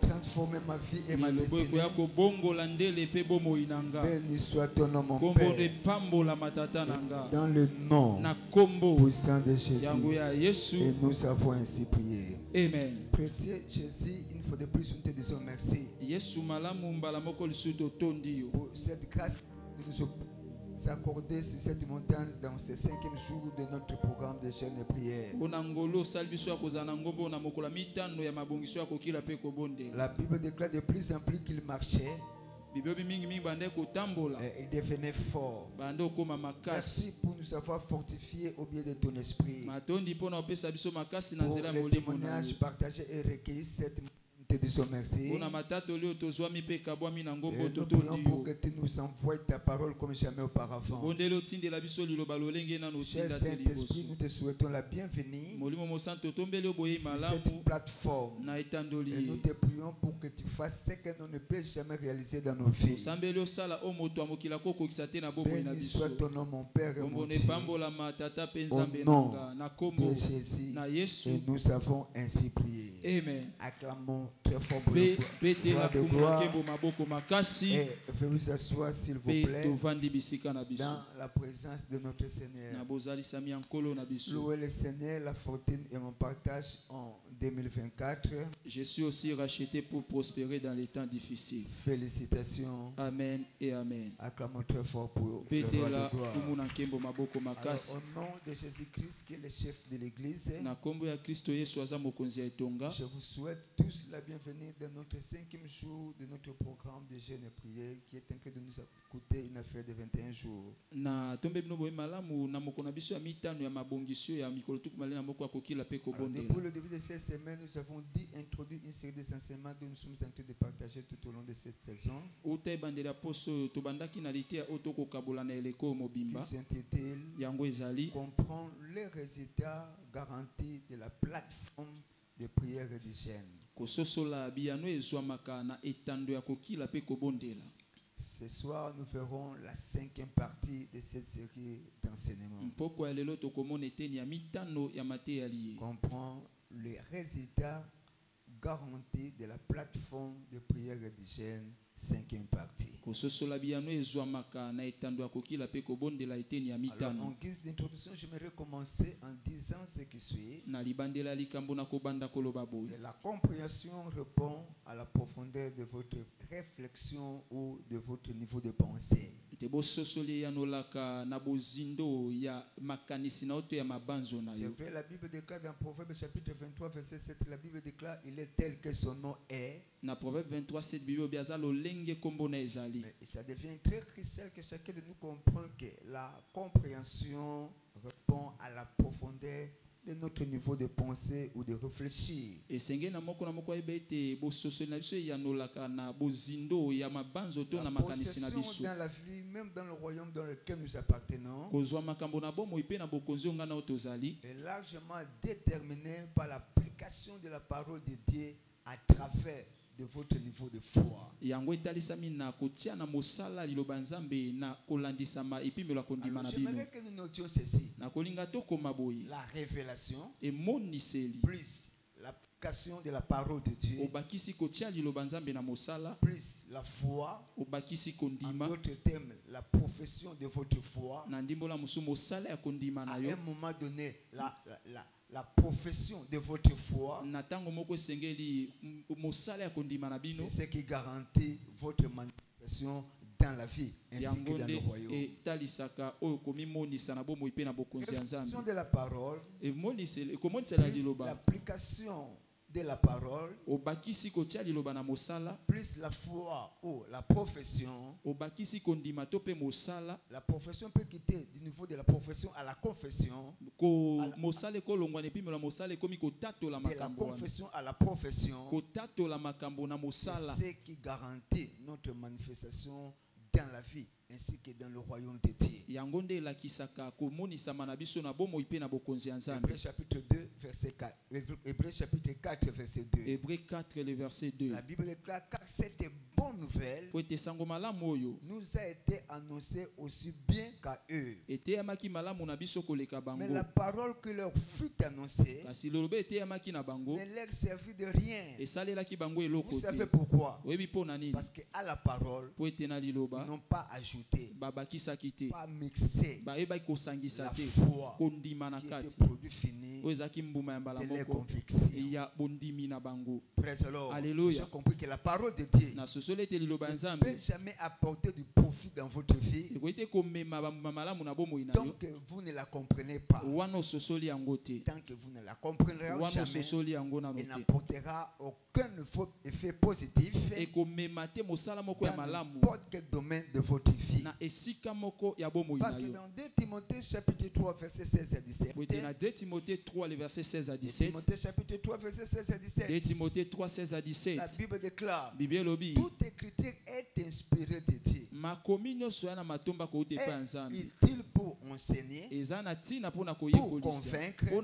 Speaker 3: transformer ma vie et ma destinée. Béni soit ton nom, mon Père. Dans le nom puissant de Jésus. Et nous avons ainsi prié. Amen. Précieux Jésus, une fois de plus, nous te disons merci. Pour cette grâce que nous s'accorder sur cette montagne dans ce 5e jour de notre programme de jeûne et prière. La Bible déclare de plus en plus qu'il marchait. Il devenait fort. Merci pour nous avoir fortifiés au biais de ton esprit. Pour le témoignage partagé et recueilli cette te disons merci. Et nous prions pour que tu nous envoies ta parole comme jamais auparavant. Cher Saint-Esprit, nous te souhaitons la bienvenue sur cette plateforme. Et nous te prions pour que tu fasses ce que nous ne pouvons jamais réaliser dans nos vies. Béni soit ton nom, mon Père et mon Dieu. Au nom de Jésus, et nous avons ainsi prié. Amen. Acclamons très fort pour le gloire de gloire. Et veuillez vous asseoir s'il vous plaît dans la présence de notre Seigneur. Louez le Seigneur, la fortune et mon partage en 2024.
Speaker 6: Je suis aussi racheté pour prospérer dans les temps difficiles.
Speaker 3: Félicitations.
Speaker 6: Amen et amen.
Speaker 3: Acclamons très fort pour le roi de gloire. Alors, au nom de Jésus-Christ qui est le chef de l'église, je vous souhaite tous la bienvenue dans notre 5e jour de notre programme de jeûne et prière qui est en train de nous coûter une affaire de 21 jours. Pour le début de cette semaine, nous avons introduit une série d'enseignements dont nous sommes en train de partager tout au long de cette saison. Qui s'intitule Comprendre les résultats garantis de la plateforme de prière et de jeûne. Ce soir, nous ferons la 5e partie de cette série d'enseignements. Comprendre les résultats garantis de la plateforme de prière et de jeûne, 5e partie. Alors, en guise d'introduction, j'aimerais commencer en disant ce qui suit. La compréhension répond à la profondeur de votre réflexion ou de votre niveau de pensée. C'est vrai, la Bible déclare dans Proverbe chapitre 23 verset 7, la Bible déclare il est tel que son nom est. Mais ça devient très crucial que chacun de nous comprenne que la compréhension répond à la profondeur de notre niveau de pensée ou de réfléchir. La possession dans la vie, même dans le royaume dans lequel nous appartenons, est largement déterminée par l'application de la parole de Dieu à travers
Speaker 9: de votre niveau de foi.
Speaker 6: J'aimerais
Speaker 9: que nous notions ceci. La révélation plus l'application de la parole de Dieu plus la foi, en d'autres termes, la profession de votre foi. À un moment donné, la profession de votre foi, c'est ce qui garantit votre manifestation dans la vie ainsi que dans le royaume. L'application de la parole, l'application de la parole, plus la foi ou la profession. La profession peut quitter du niveau de la profession à la confession. De la confession à la profession. C'est ce qui garantit notre manifestation dans la vie ainsi que dans le royaume de Dieu. Hébreux chapitre 2 verset 4. Hébreux chapitre 4 verset 2.
Speaker 6: Hébreux 4 le verset 2.
Speaker 9: La Bible déclare car cette bonne nouvelle nous a été annoncée aussi bien qu'à eux. Mais la parole qui leur fut annoncée ne leur servit de rien. Vous savez pourquoi? Parce qu'à la parole, ils n'ont pas ajouté, pas mixé la foi qui était produit fini de les convictions. Praise the Lord. J'ai compris que la parole de Dieu ne peut jamais apporter du profit dans votre vie tant que vous ne la comprenez pas. Tant que vous ne la comprendrez jamais, elle n'apportera aucun effet positif dans n'importe quel domaine de votre vie. Parce que dans 2 Timothée chapitre 3 verset 16 à 17,
Speaker 6: 2 Timothée 3 le verset 16 à 17,
Speaker 9: Timothée chapitre 3 verset 16 à 17,
Speaker 6: 2 Timothée 3 16 à 17,
Speaker 9: la Bible déclare
Speaker 6: toute
Speaker 9: écriture est inspirée de Dieu. Est utile pour enseigner, pour convaincre, pour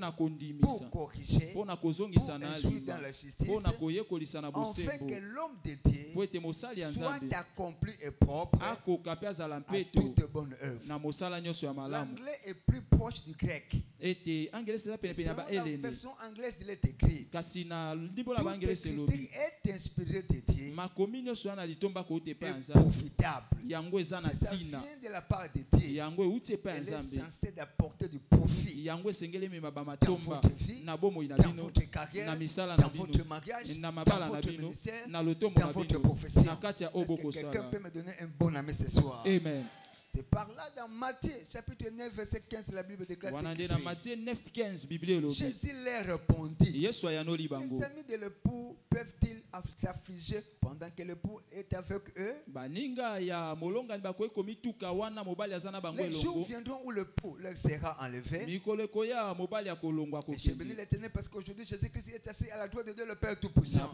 Speaker 9: corriger, pour instruire dans la justice, afin que l'homme de Dieu soit accompli et propre à toute bonne œuvre. L'anglais est plus proche du grec. Dans la version anglaise, il est écrit toute écriture est inspirée de Dieu et profitable. Si ça vient de la part de Dieu, elle est censée d'apporter du profit dans votre vie, dans votre carrière, dans votre mariage, dans votre ministère, dans votre profession. Est-ce que quelqu'un peut me donner un bon ami ce soir?
Speaker 6: Amen.
Speaker 9: C'est par là dans Matthieu chapitre 9 verset 15 la Bible déclare ce qui fait. Jésus leur répondit, les amis de l'époux peuvent-ils s'affliger pendant que l'époux est avec eux? Les jours viendront où l'époux leur sera enlevé. Et je bénis l'Éternel parce qu'aujourd'hui Jésus-Christ est assis à la droite de Dieu le Père Tout-Puissant.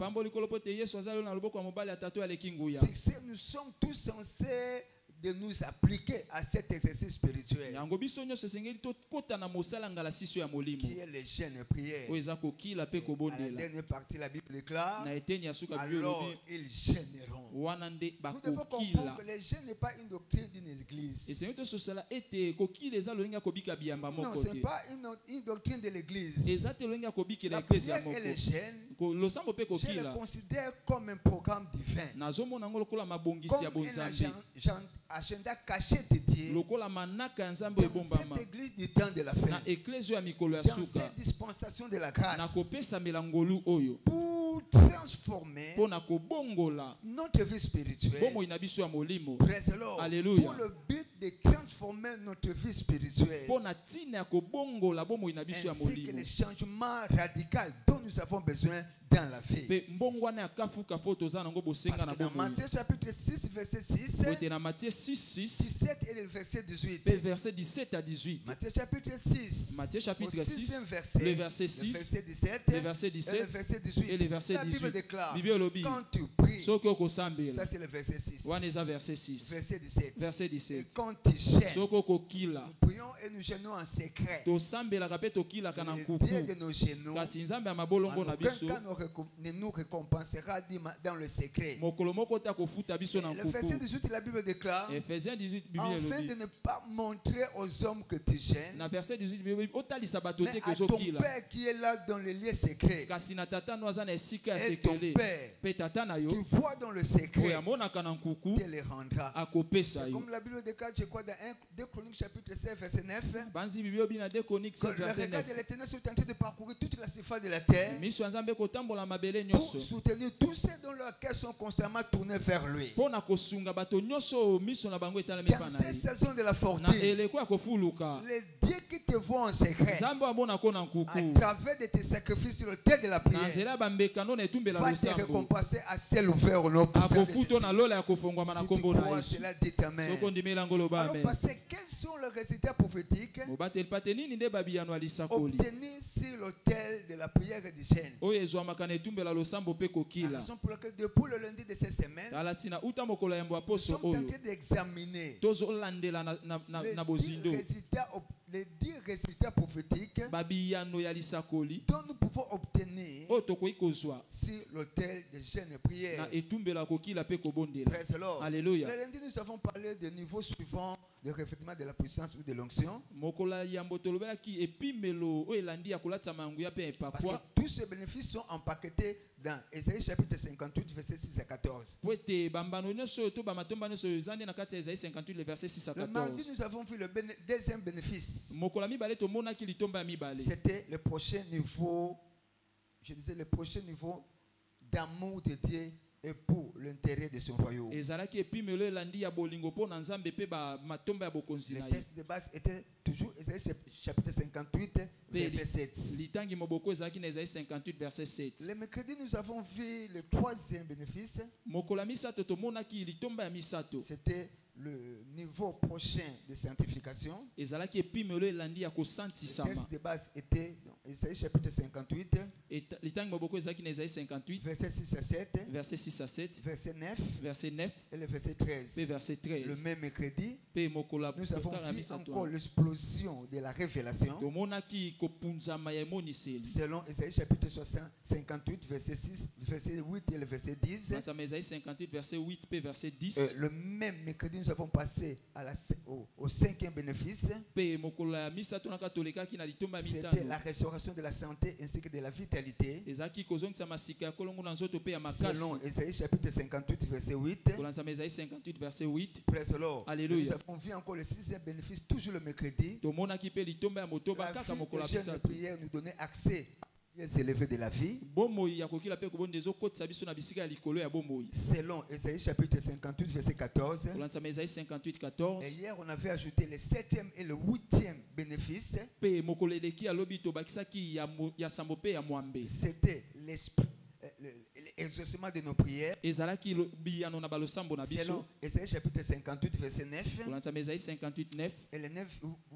Speaker 9: Nous sommes tous censés de nous appliquer à cet exercice spirituel qui est les jeûnes et prières. À la dernière partie, la Bible déclare alors ils gêneront. Nous devons comprendre que les jeûnes n'est pas une doctrine d'une église. Non, ce n'est pas une doctrine de l'église. La prière et les jeûnes, je le considère comme un programme divin, comme un agenda caché de Dieu dans cette église du temps de la fin, dans cette dispensation de la grâce, pour transformer notre vie spirituelle. Praise the Lord. Pour le but de transformer notre vie spirituelle ainsi que les changements radicaux dont nous avons besoin dans la vie. Parce que dans Matthieu chapitre 6 verset 6, 17 et le verset 18.
Speaker 6: Verset 17 à 18.
Speaker 9: Matthieu chapitre 6.
Speaker 6: Matthieu chapitre 6.
Speaker 9: Verset,
Speaker 6: le verset 6.
Speaker 9: Le verset 17.
Speaker 6: Le verset 17.
Speaker 9: Et le verset 18.
Speaker 6: Et le verset 18.
Speaker 9: La Bible déclare. Quand tu pries. Ça c'est le verset 6.
Speaker 6: Verset 6.
Speaker 9: Verset 17.
Speaker 6: Verset 17.
Speaker 9: Et quand tu gênes.
Speaker 6: Nous
Speaker 9: prions et nous gênons en secret. Le pied de nos genoux. Aucun nous récompensera dans le secret. Le verset 18, la Bible déclare, afin de ne pas montrer aux hommes que tu gênes, mais à ton Père qui est là dans le lieu secret. Et ton Père qui voit dans le secret te les rendra. Comme la Bible déclare, je crois dans 2 Chroniques chapitre 16 verset 9, le regard de l'Éternel sont en train de parcourir toute la surface de la terre pour soutenir tous ceux dont leurs cœurs sont constamment tournés vers lui. Dans ces saisons de la fortune, les dieux qui te voient en secret, à travers de tes sacrifices sur le terre de la prière, va te récompenser à ciel ouvert au nom de Jésus. Si tu crois cela, dit amen. Alors, parce que quels sont les résultats prophétiques obtenus sur l'autel de la prière et du jeûne? La raison pour laquelle depuis le lundi de cette semaine, nous sommes en train d'examiner les 10 résultats prophétiques dont nous pouvons obtenir sur l'autel de jeûne et prière. Praise the Lord.
Speaker 6: Alléluia.
Speaker 9: Le lundi, nous avons parlé de niveau suivant de revêtement de la puissance ou de l'onction. Parce que tous ces bénéfices sont empaquetés dans Ésaïe chapitre 58, verset 6 à 14. Le mardi, nous avons vu le deuxième bénéfice. C'était le prochain niveau, je disais le prochain niveau d'amour de Dieu et pour l'intérêt de son royaume. Le texte de base était toujours Ésaïe chapitre 58, verset 7. Le mercredi, nous avons vu le troisième bénéfice. C'était le niveau prochain de sanctification. Le texte de base était dans Ésaïe chapitre 58, verset 6 à 7, verset 9 et le verset 13. Le même mercredi, nous avons vu encore l'explosion de la révélation selon Ésaïe chapitre 58, verset 6, verset 8 et le verset 10. Le même mercredi, nous avons passé au cinquième bénéfice. C'était la restauration de la santé ainsi que de la vitalité. Selon Ésaïe chapitre 58, verset 8. Praise the Lord. Nous avons vu encore le sixième bénéfice, toujours le mercredi. La vie de jeûne et prière nous donnait accès élevé de la vie. Selon Ésaïe chapitre 58, verset 14. Et hier, on avait ajouté le 7e et le 8e bénéfice. C'était l'exaucement de nos prières. Selon Ésaïe chapitre 58, verset 9. Et le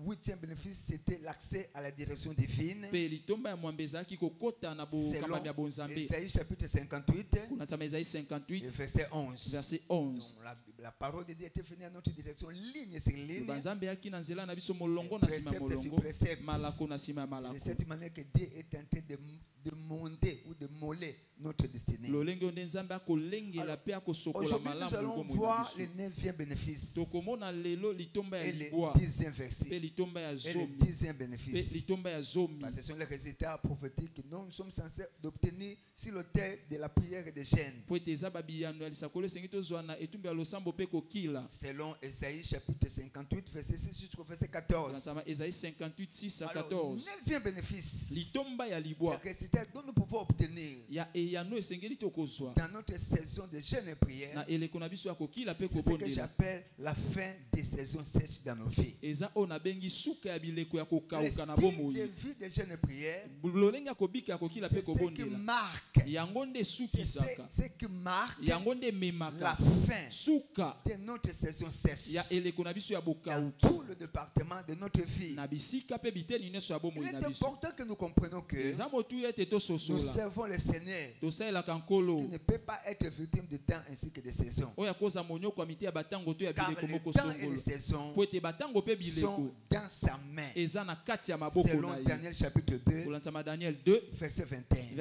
Speaker 9: 8e bénéfice, c'était l'accès à la direction divine. Selon Ésaïe chapitre 58, verset 11. Donc, la parole de Dieu était venue à notre direction, ligne sur ligne. Précepte. De cette manière que Dieu est en train de monter ou de moller notre destinée. Aujourd'hui, nous allons voir le 9e bénéfice et le 10e verset et le 10e bénéfice. Parce que ce sont les résultats prophétiques que nous sommes censés d'obtenir sur l'autel de la prière et des jeûnes. Selon Ésaïe chapitre 58, verset 6 jusqu'au verset 14. Alors, 9e bénéfice, les résultats dont nous pouvons obtenir dans notre saison de jeûne et prière, c'est ce que j'appelle la fin des saisons sèches dans nos vies. Le style de vie de jeûne et prière, c'est ce qui marque la fin de notre saison sèche dans tout le département de notre vie. Il est important que nous comprenions que nous servons le Seigneur
Speaker 3: ne peut pas être victime de temps ainsi que de saisons. Car le temps et les saisons sont dans sa main. Selon Daniel chapitre 2, verset 21.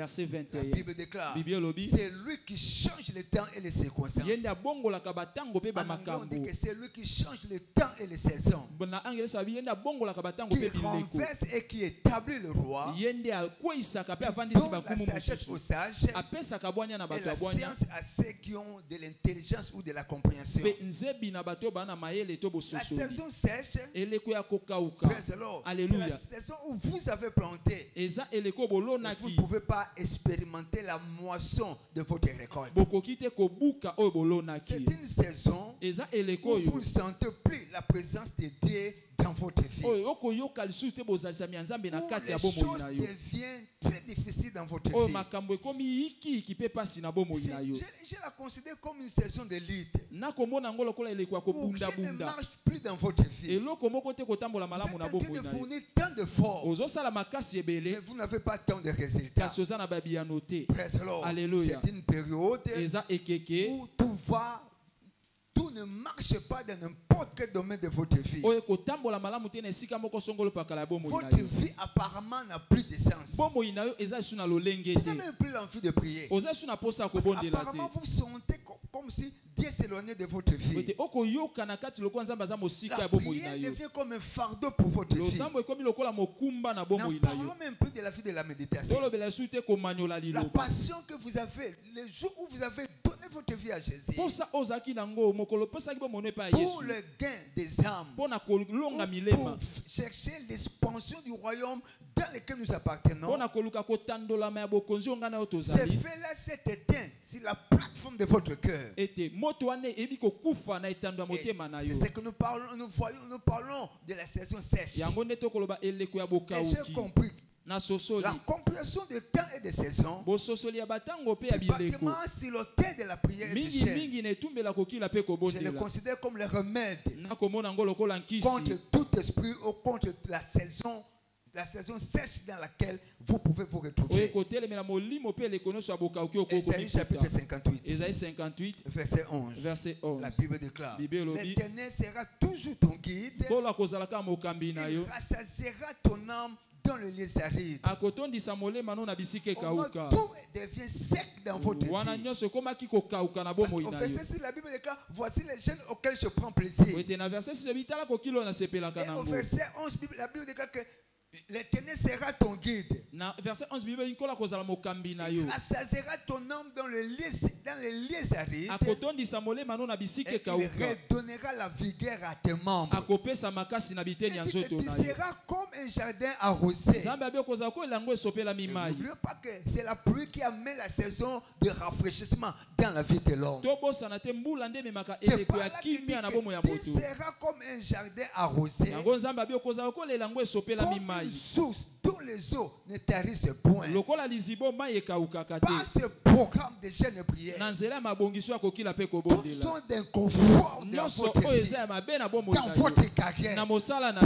Speaker 3: La Bible déclare, c'est lui qui change le temps et les circonstances. On dit que c'est lui qui change le temps et les saisons, qui renverse et qui établit le roi, qui donne la sagesse aux sages et la science à ceux qui ont de l'intelligence ou de la compréhension. La saison sèche, c'est la saison où vous avez planté. Vous ne pouvez pas expérimenter la moisson de votre récolte. C'est une saison où vous ne sentez plus la présence de Dieu dans votre vie. Où les choses deviennent très difficiles dans votre vie. Je la considère comme une saison de lutte. Où rien ne marche plus dans votre vie. Vous êtes en train de fournir tant d'efforts, mais vous n'avez pas tant de résultats. C'est une période où tout ne marche pas dans n'importe quel domaine de votre vie. Votre vie apparemment n'a plus de sens. Vous n'avez même plus l'envie de prier. Apparemment vous sentez comme si Dieu s'éloignait de votre vie. La prière devient comme un fardeau pour votre vie. N'en parlons même plus de la vie de la méditation. La passion que vous avez, les jours où vous avez donné votre vie à Jésus, pour le gain des âmes, pour chercher l'expansion du royaume dans lequel nous appartenons, ce fait-là s'est éteint sur la plateforme de votre cœur. C'est ce que nous parlons, nous parlons de la saison sèche. Et j'ai compris. La compréhension de temps et de saison, pratiquement sur l'autel de la prière du chef, je le considère comme le remède contre tout esprit ou contre la saison sèche dans laquelle vous pouvez vous retrouver. Ésaïe chapitre 58, verset 11. La Bible déclare, l'Éternel sera toujours ton guide, il rassasiera ton âme dans le lieu aride. Tout devient sec dans votre vie. Au verset 6, la Bible déclare, voici les jeunes auxquels je prends plaisir. Et au verset 11, la Bible déclare que l'Éternel sera ton guide. Il rassasiera ton âme dans les lieux arides. Et il redonnera la vigueur à tes membres. Et tu seras comme un jardin arrosé. N'oubliez pas que c'est la pluie qui amène la saison de rafraîchissement dans la vie de l'homme. C'est pas là qu'il dit que tu seras comme un jardin arrosé, comme une source dont les eaux ne tarissent point. Par ce programme de jeûne et prière, tout sont d'inconfort dans votre vie, dans votre carrière,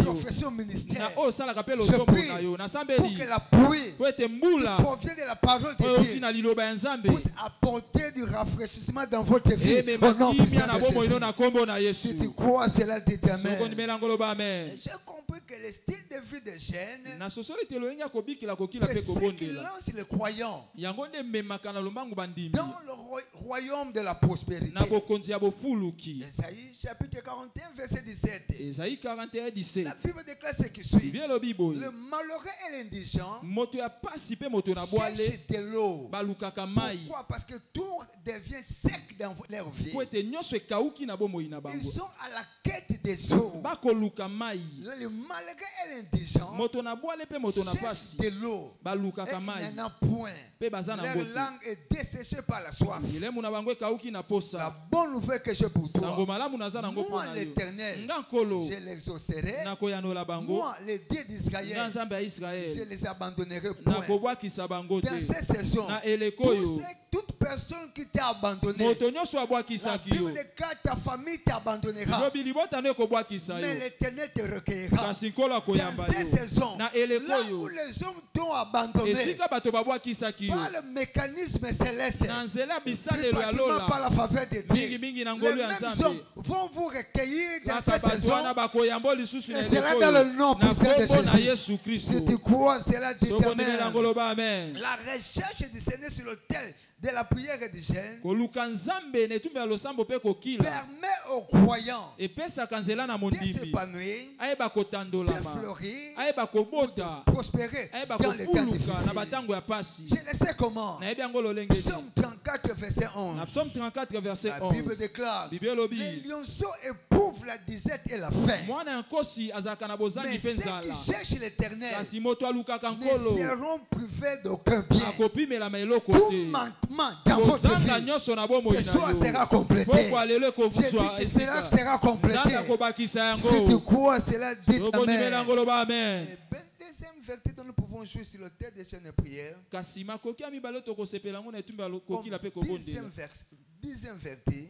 Speaker 3: profession ministère. Je prie pour que la pluie qui provient de la parole de Dieu puisse apporter du rafraîchissement dans votre vie. Au nom puissant de Jésus. Si tu crois, cela t'éternel. J'ai compris que le style de vie de jeûne, c'est ce qui lance les croyants dans le royaume de la prospérité. Ésaïe chapitre 41 verset 17. La Bible déclare ce qui suit. Le malheureux et l'indigent cherchent de l'eau. Pourquoi? Parce que tout devient sec dans leur vie. Ils sont à la quête des eaux. Le malheureux et l'indigent cherchent de l'eau. Et il n'y en a point. Leur langue est desséchée par la soif. La bonne nouvelle que j'ai pour toi, moi l'Éternel, je l'exaucerai. Moi, le Dieu d'Israël, je les abandonnerai point. Dans cette saison, toute personne qui t'a abandonné, la Bible déclare ta famille t'abandonnera.
Speaker 9: Mais l'Éternel te recueillera. Dans ces saisons, là où les hommes t'ont abandonné, par le mécanisme céleste, pratiquement par la faveur de Dieu, les mêmes hommes vont vous recueillir dans cette saison. Et cela dans le nom puissant de Jésus. Si tu crois, cela dit Amen. La recherche du Seigneur sur l'autel de la prière et du jeûne permet aux croyants de s'épanouir, de fleurir, de prospérer dans les temps difficiles. Je ne sais comment. Psaume 34 verset 11. La Bible déclare: les lionceaux éprouvent la disette et la faim, mais ceux qui cherchent l'Éternel ne seront privés d'aucun bien. Tout manquement dans votre vie, ce soir sera complété. Et cela sera complété. Si tu crois, cela dit Amen. Deuxième vertu dont nous pouvons jouer sur le thème des chaînes de prière. Dixième vertu,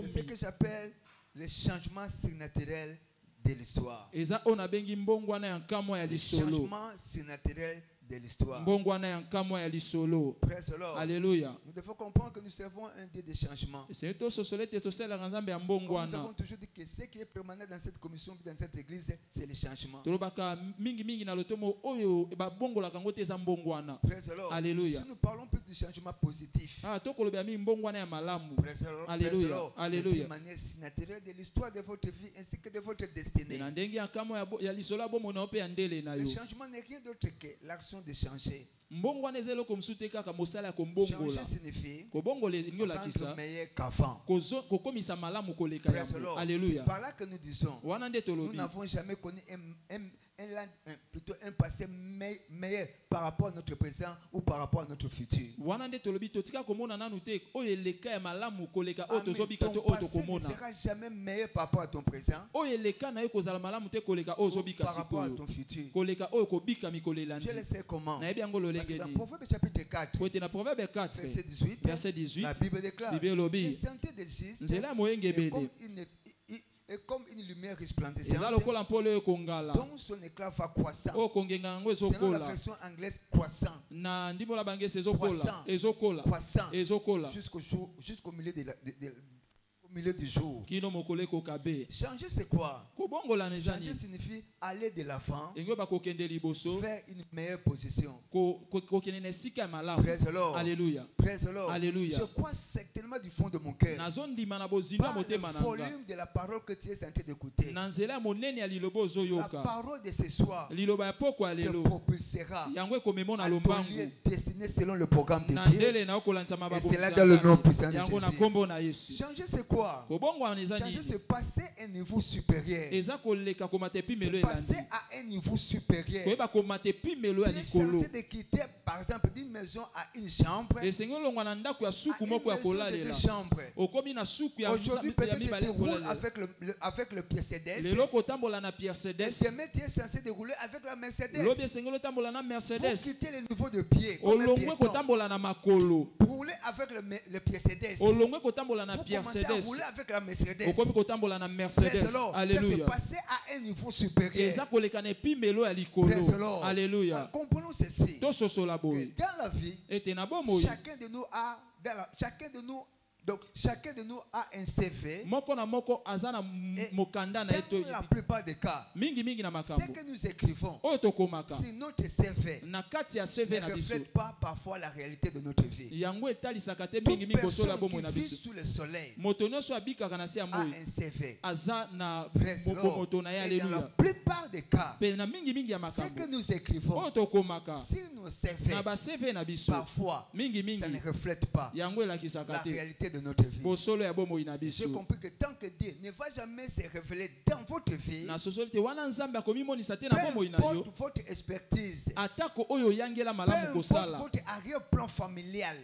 Speaker 9: c'est ce que j'appelle les changements surnaturels de l'histoire. Les changements surnaturels de l'histoire.
Speaker 6: Alléluia.
Speaker 9: Nous devons comprendre que nous servons un Dieu de changement. Nous avons toujours dit que ce qui est permanent dans cette commission, dans cette église, c'est le changement.
Speaker 6: Alléluia.
Speaker 9: Si nous parlons plus du changement positif,
Speaker 6: Alléluia.
Speaker 9: de manière naturelle de l'histoire de votre vie ainsi que de votre destinée. Le changement n'est rien d'autre que l'action de changer. Changer signifie rendre meilleur qu'avant.
Speaker 6: Alléluia.
Speaker 9: C'est par là que nous disons, nous n'avons jamais connu un passé meilleur par rapport à notre présent ou par rapport à notre futur. Ton passé ne sera jamais meilleur par rapport à ton présent ou par rapport à ton futur. Je le sais comment. Parce que dans Proverbe chapitre 4, verset 18, la Bible déclare: les sentiers de juste et comme une lumière resplendissante dont son éclat va croissant. Selon la version anglaise, croissant. Jusqu'au milieu du jour. Changer, c'est quoi? Changer signifie aller de l'avant vers une meilleure position. Praise the Lord.
Speaker 6: Alléluia.
Speaker 9: Praise the Lord.
Speaker 6: Alléluia.
Speaker 9: Je crois certainement du fond de mon cœur, par le volume de la parole que tu es en train d'écouter, la parole de ce soir te propulsera à ton lieu destiné selon le programme de Dieu. Et c'est là dans le nom puissant de Jésus. Changer, c'est quoi? Changer, c'est passer à un niveau supérieur. C'est passer à un niveau supérieur. Changer de quitter, par exemple, d'une maison à une chambre, à une maison de deux chambres. Aujourd'hui, peut-être tu te roules avec le Mercedes. Et demain, tu es censé te rouler avec la Mercedes. Vous quittez le niveau de pied. Pour rouler avec le Mercedes. Vous commencez à rouler avec la Mercedes.
Speaker 6: Alléluia.
Speaker 9: C'est passer à un niveau supérieur.
Speaker 6: Alléluia.
Speaker 9: Comprenons ceci. Dans la vie, chacun de nous a un CV. Et dans la plupart des cas, ce que nous écrivons sur notre CV ne reflète pas parfois la réalité de notre vie. Toute personne qui vit sous le soleil a un CV. Et dans la plupart des cas, ce que nous écrivons sur nos CV, parfois, ça ne reflète pas la réalité de notre vie. J'ai compris que tant que Dieu ne va jamais se révéler dans votre vie, peu importe votre expertise, peu importe votre arrière-plan familial,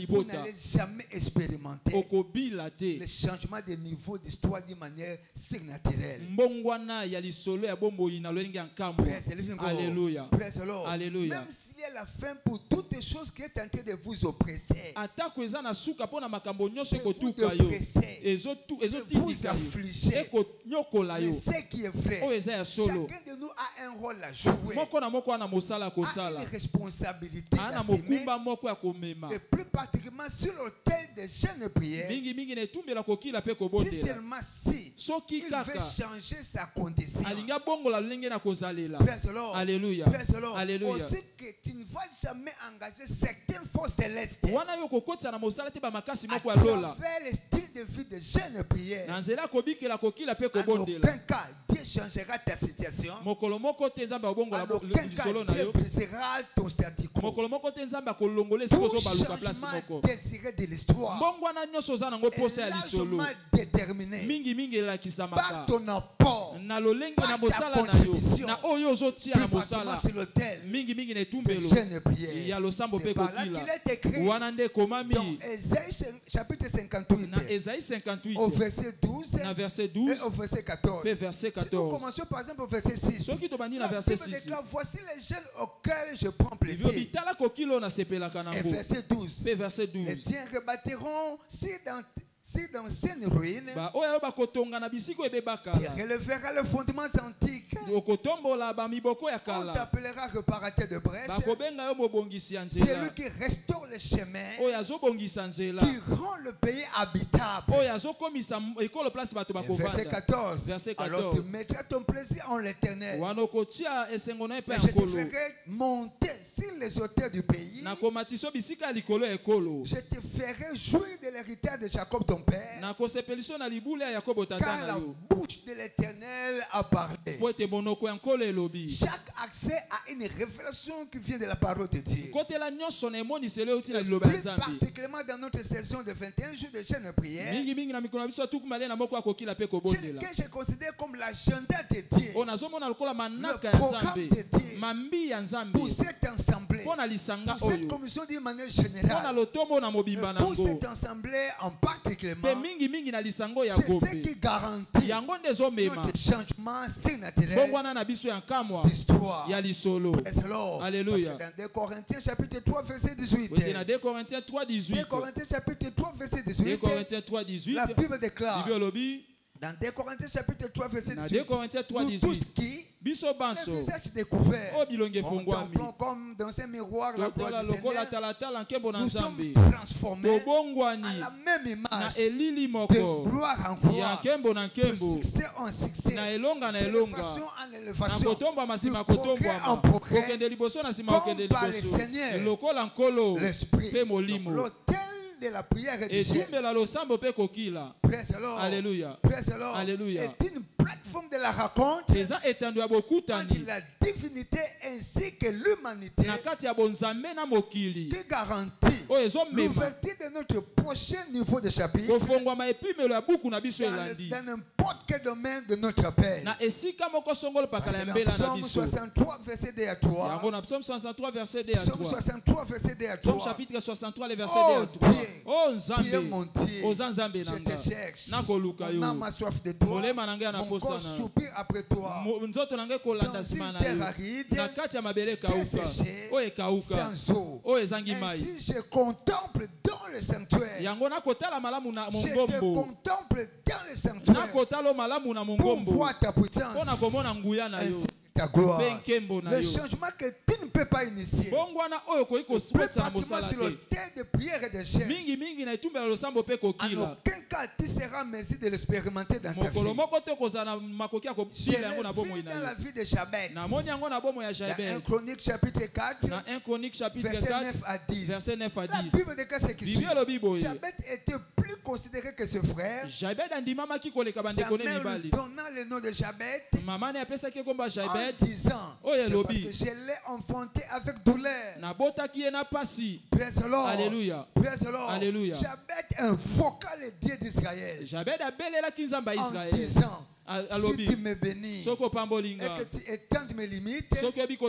Speaker 9: vous n'allez jamais expérimenter le changement de niveau d'histoire d'une manière surnaturelle.
Speaker 6: Alléluia.
Speaker 9: Même s'il y a la fin pour toutes les choses qui est en train de vous oppresser,
Speaker 6: suka pona makambo nyonso ekotuka yo vous
Speaker 9: affliger. Mais ce qui est vrai, chacun de nous a un rôle à jouer, a une responsabilité d'assumer, et plus particulièrement sur l'autel des jeûnes et prières. Si seulement si il veut changer sa condition. Praise the Lord.
Speaker 6: Alléluia.
Speaker 9: Praise the Lord.
Speaker 6: Alléluia.
Speaker 9: Aussi que tu ne vas jamais engager certaines forces célestes à travers le style de vie de jeûne et prière. En aucun cas, Dieu changera ta situation. En aucun cas, Dieu brisera ton statu quo. Tout changement désiré de l'histoire est largement déterminé par ton apport, par ta contribution, plus particulièrement sur l'autel de jeûne et prière. C'est par là qu'il est écrit dans Ésaïe chapitre 58 au verset 12 et au verset 14. Si nous commençons par exemple au verset 6, la Bible déclare: voici les jeunes auxquels je prends plaisir. Et verset 12, les tiens rebâtiront si d'anciennes ruines, tu relèveras les fondements antiques. On t'appellera réparateur de brèches. C'est lui qui restaure les chemins, qui rend le pays habitable. Verset 14. Alors tu mettras ton plaisir en l'Éternel. Et je te ferai monter sur les auteurs du pays. Je te ferai jouir de l'héritage de Jacob ton père, car la bouche de l'Éternel a parlé. Chaque accès a une révélation qui vient de la parole de Dieu. Plus particulièrement dans notre session de 21 jours de jeûne et prière, que je considère comme l'agenda de Dieu, le programme de Dieu pour cette assemblée, pour cette commission d'une manière générale, pour cette assemblée en particulier. C'est ce qui garantit notre changement surnaturel d'histoire.
Speaker 6: Alléluia.
Speaker 9: Dans 2 Corinthiens chapitre 3 verset 18. 2 Corinthiens chapitre 3 verset 18. La Bible déclare dans 2 Corinthiens chapitre 3 verset 18. Nous tous qui le visage découvert, on comprend comme dans un miroir la gloire du Seigneur. Nous sommes transformés à la même image, de gloire en gloire, de succès en succès, d'élévation en élévation, de progrès en progrès, comme par le Seigneur l'Esprit. L'autel de la prière et du jeûne, praise the Lord,
Speaker 6: Alléluia.
Speaker 9: Praise the Lord,
Speaker 6: Alléluia.
Speaker 9: est une plateforme de la rencontre entre la divinité ainsi que l'humanité, qui garantit l'ouverture de notre prochain niveau de chapitre dans n'importe quel domaine de notre paix. Psaume 63 verset 2 à 3.
Speaker 6: Psaume 63 verset 2 à 3.
Speaker 9: Psaume 63 verset 2 à 3.
Speaker 6: Psaume chapitre 63 les versets 2 à 3. Oh Nzambe,
Speaker 9: oh Nzambe, je te cherche. Mon âme a soif de toi. Mon corps soupire après toi. Dans une terre aride, desséchée, sans eau. Ainsi je contemple dans le sanctuaire. Je te contemple dans le sanctuaire pour voir ta puissance, ainsi ta gloire. Le changement que tu ne peux pas initier, plus particulièrement sur l'autel de prière et de jeûne, en aucun cas tu seras mesure de l'expérimenter dans ta vie. Je l'ai vu dans la vie de Jabez. Dans 1 Chronique chapitre 4 verset 9 à 10. La Bible déclare ce qui suit. Jabez était plus considéré que ses frères. Sa mère lui donna le nom de Jabez en disant: c'est parce que je l'ai enfanté avec douleur. Praise the Lord.
Speaker 6: Alléluia.
Speaker 9: Praise the Lord.
Speaker 6: Alléluia.
Speaker 9: Jabez invoqua le Dieu d'Israël en disant: Si tu me bénis et que tu étends mes limites, si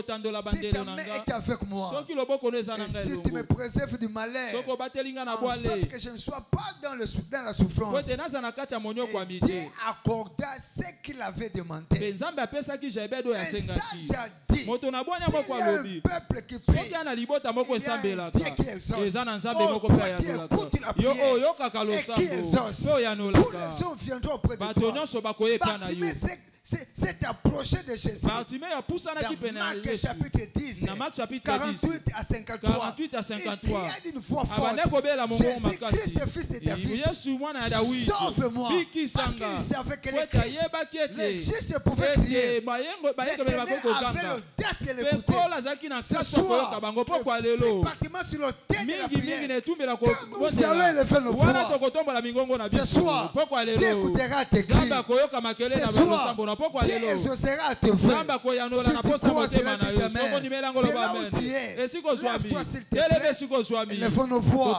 Speaker 9: ta main est avec moi, et si tu me préserves du malheur, en sorte que je ne sois pas dans la souffrance, Dieu accorda ce qu'il avait demandé. Et ça, j'ai dit, s'il y a un peuple qui prie, il y a un Dieu qui exauce. Oh, toi qui écoutes la prière et qui exauce, tous les hommes viendront auprès de toi. Bartimée s'est approché de Jésus. Dans Marc chapitre 10, 48 à 53. Il pria d'une voix forte. Jésus-Christ, fils de David, sauve-moi. Parce qu'il savait que les justes pouvaient crier. Les ténèbres avaient l'audace de l'écouter. Ce soir, les bâtiments sur le thème de la prière, quand nous allons élever nos voix, ce soir, Dieu écoutera tes cris. Ce soir, Dieu exaucera à te voir. Si tu crois cela, dis ta mère. De là où tu es, lève-toi s'il te plaît. Élevons nos voix.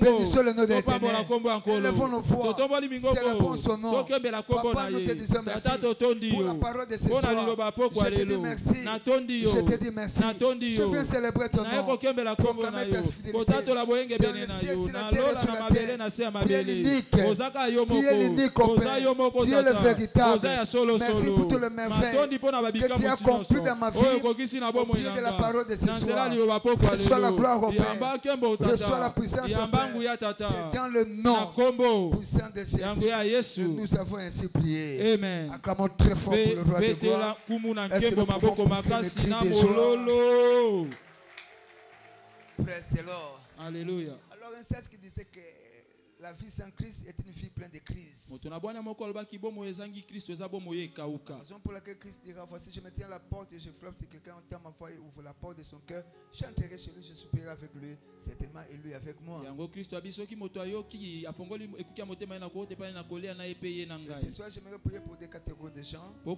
Speaker 9: Bénissons le nom de l'Éternel. Élevons nos voix. Célébrons son nom. Papa, nous te disons merci pour la parole de ce soir. Je te dis merci. Je te dis merci. Je viens célébrer ton nom. Proclamer ta fidélité. Dans le ciel, sur la terre et sur la terre. Tu es l'unique. Tu es l'unique, au Père. Tu es le véritable. Merci pour tout le merveille que tu as accompli dans ma vie. Au pied de la parole de ce soir. Reçois la gloire au Père. Reçois la puissance au Père. C'est dans le nom puissant de Jésus que nous avons ainsi prié.
Speaker 6: Amen.
Speaker 9: Acclamons très fort pour le roi de gloire. Est-ce que nous pouvons pousser le cri de joie? Praise the Lord.
Speaker 6: Alléluia.
Speaker 9: Alors un sage qui disait que la vie sans Christ est une vie pleine de crises. Raison pour laquelle Christ dira, voici je me tiens à la porte et je frappe, si quelqu'un entend ma voix et ouvre la porte de son cœur, j'entrerai chez lui, je soupirirai avec lui, certainement et lui avec moi. Ce soir j'aimerais prier pour des catégories de gens. Vous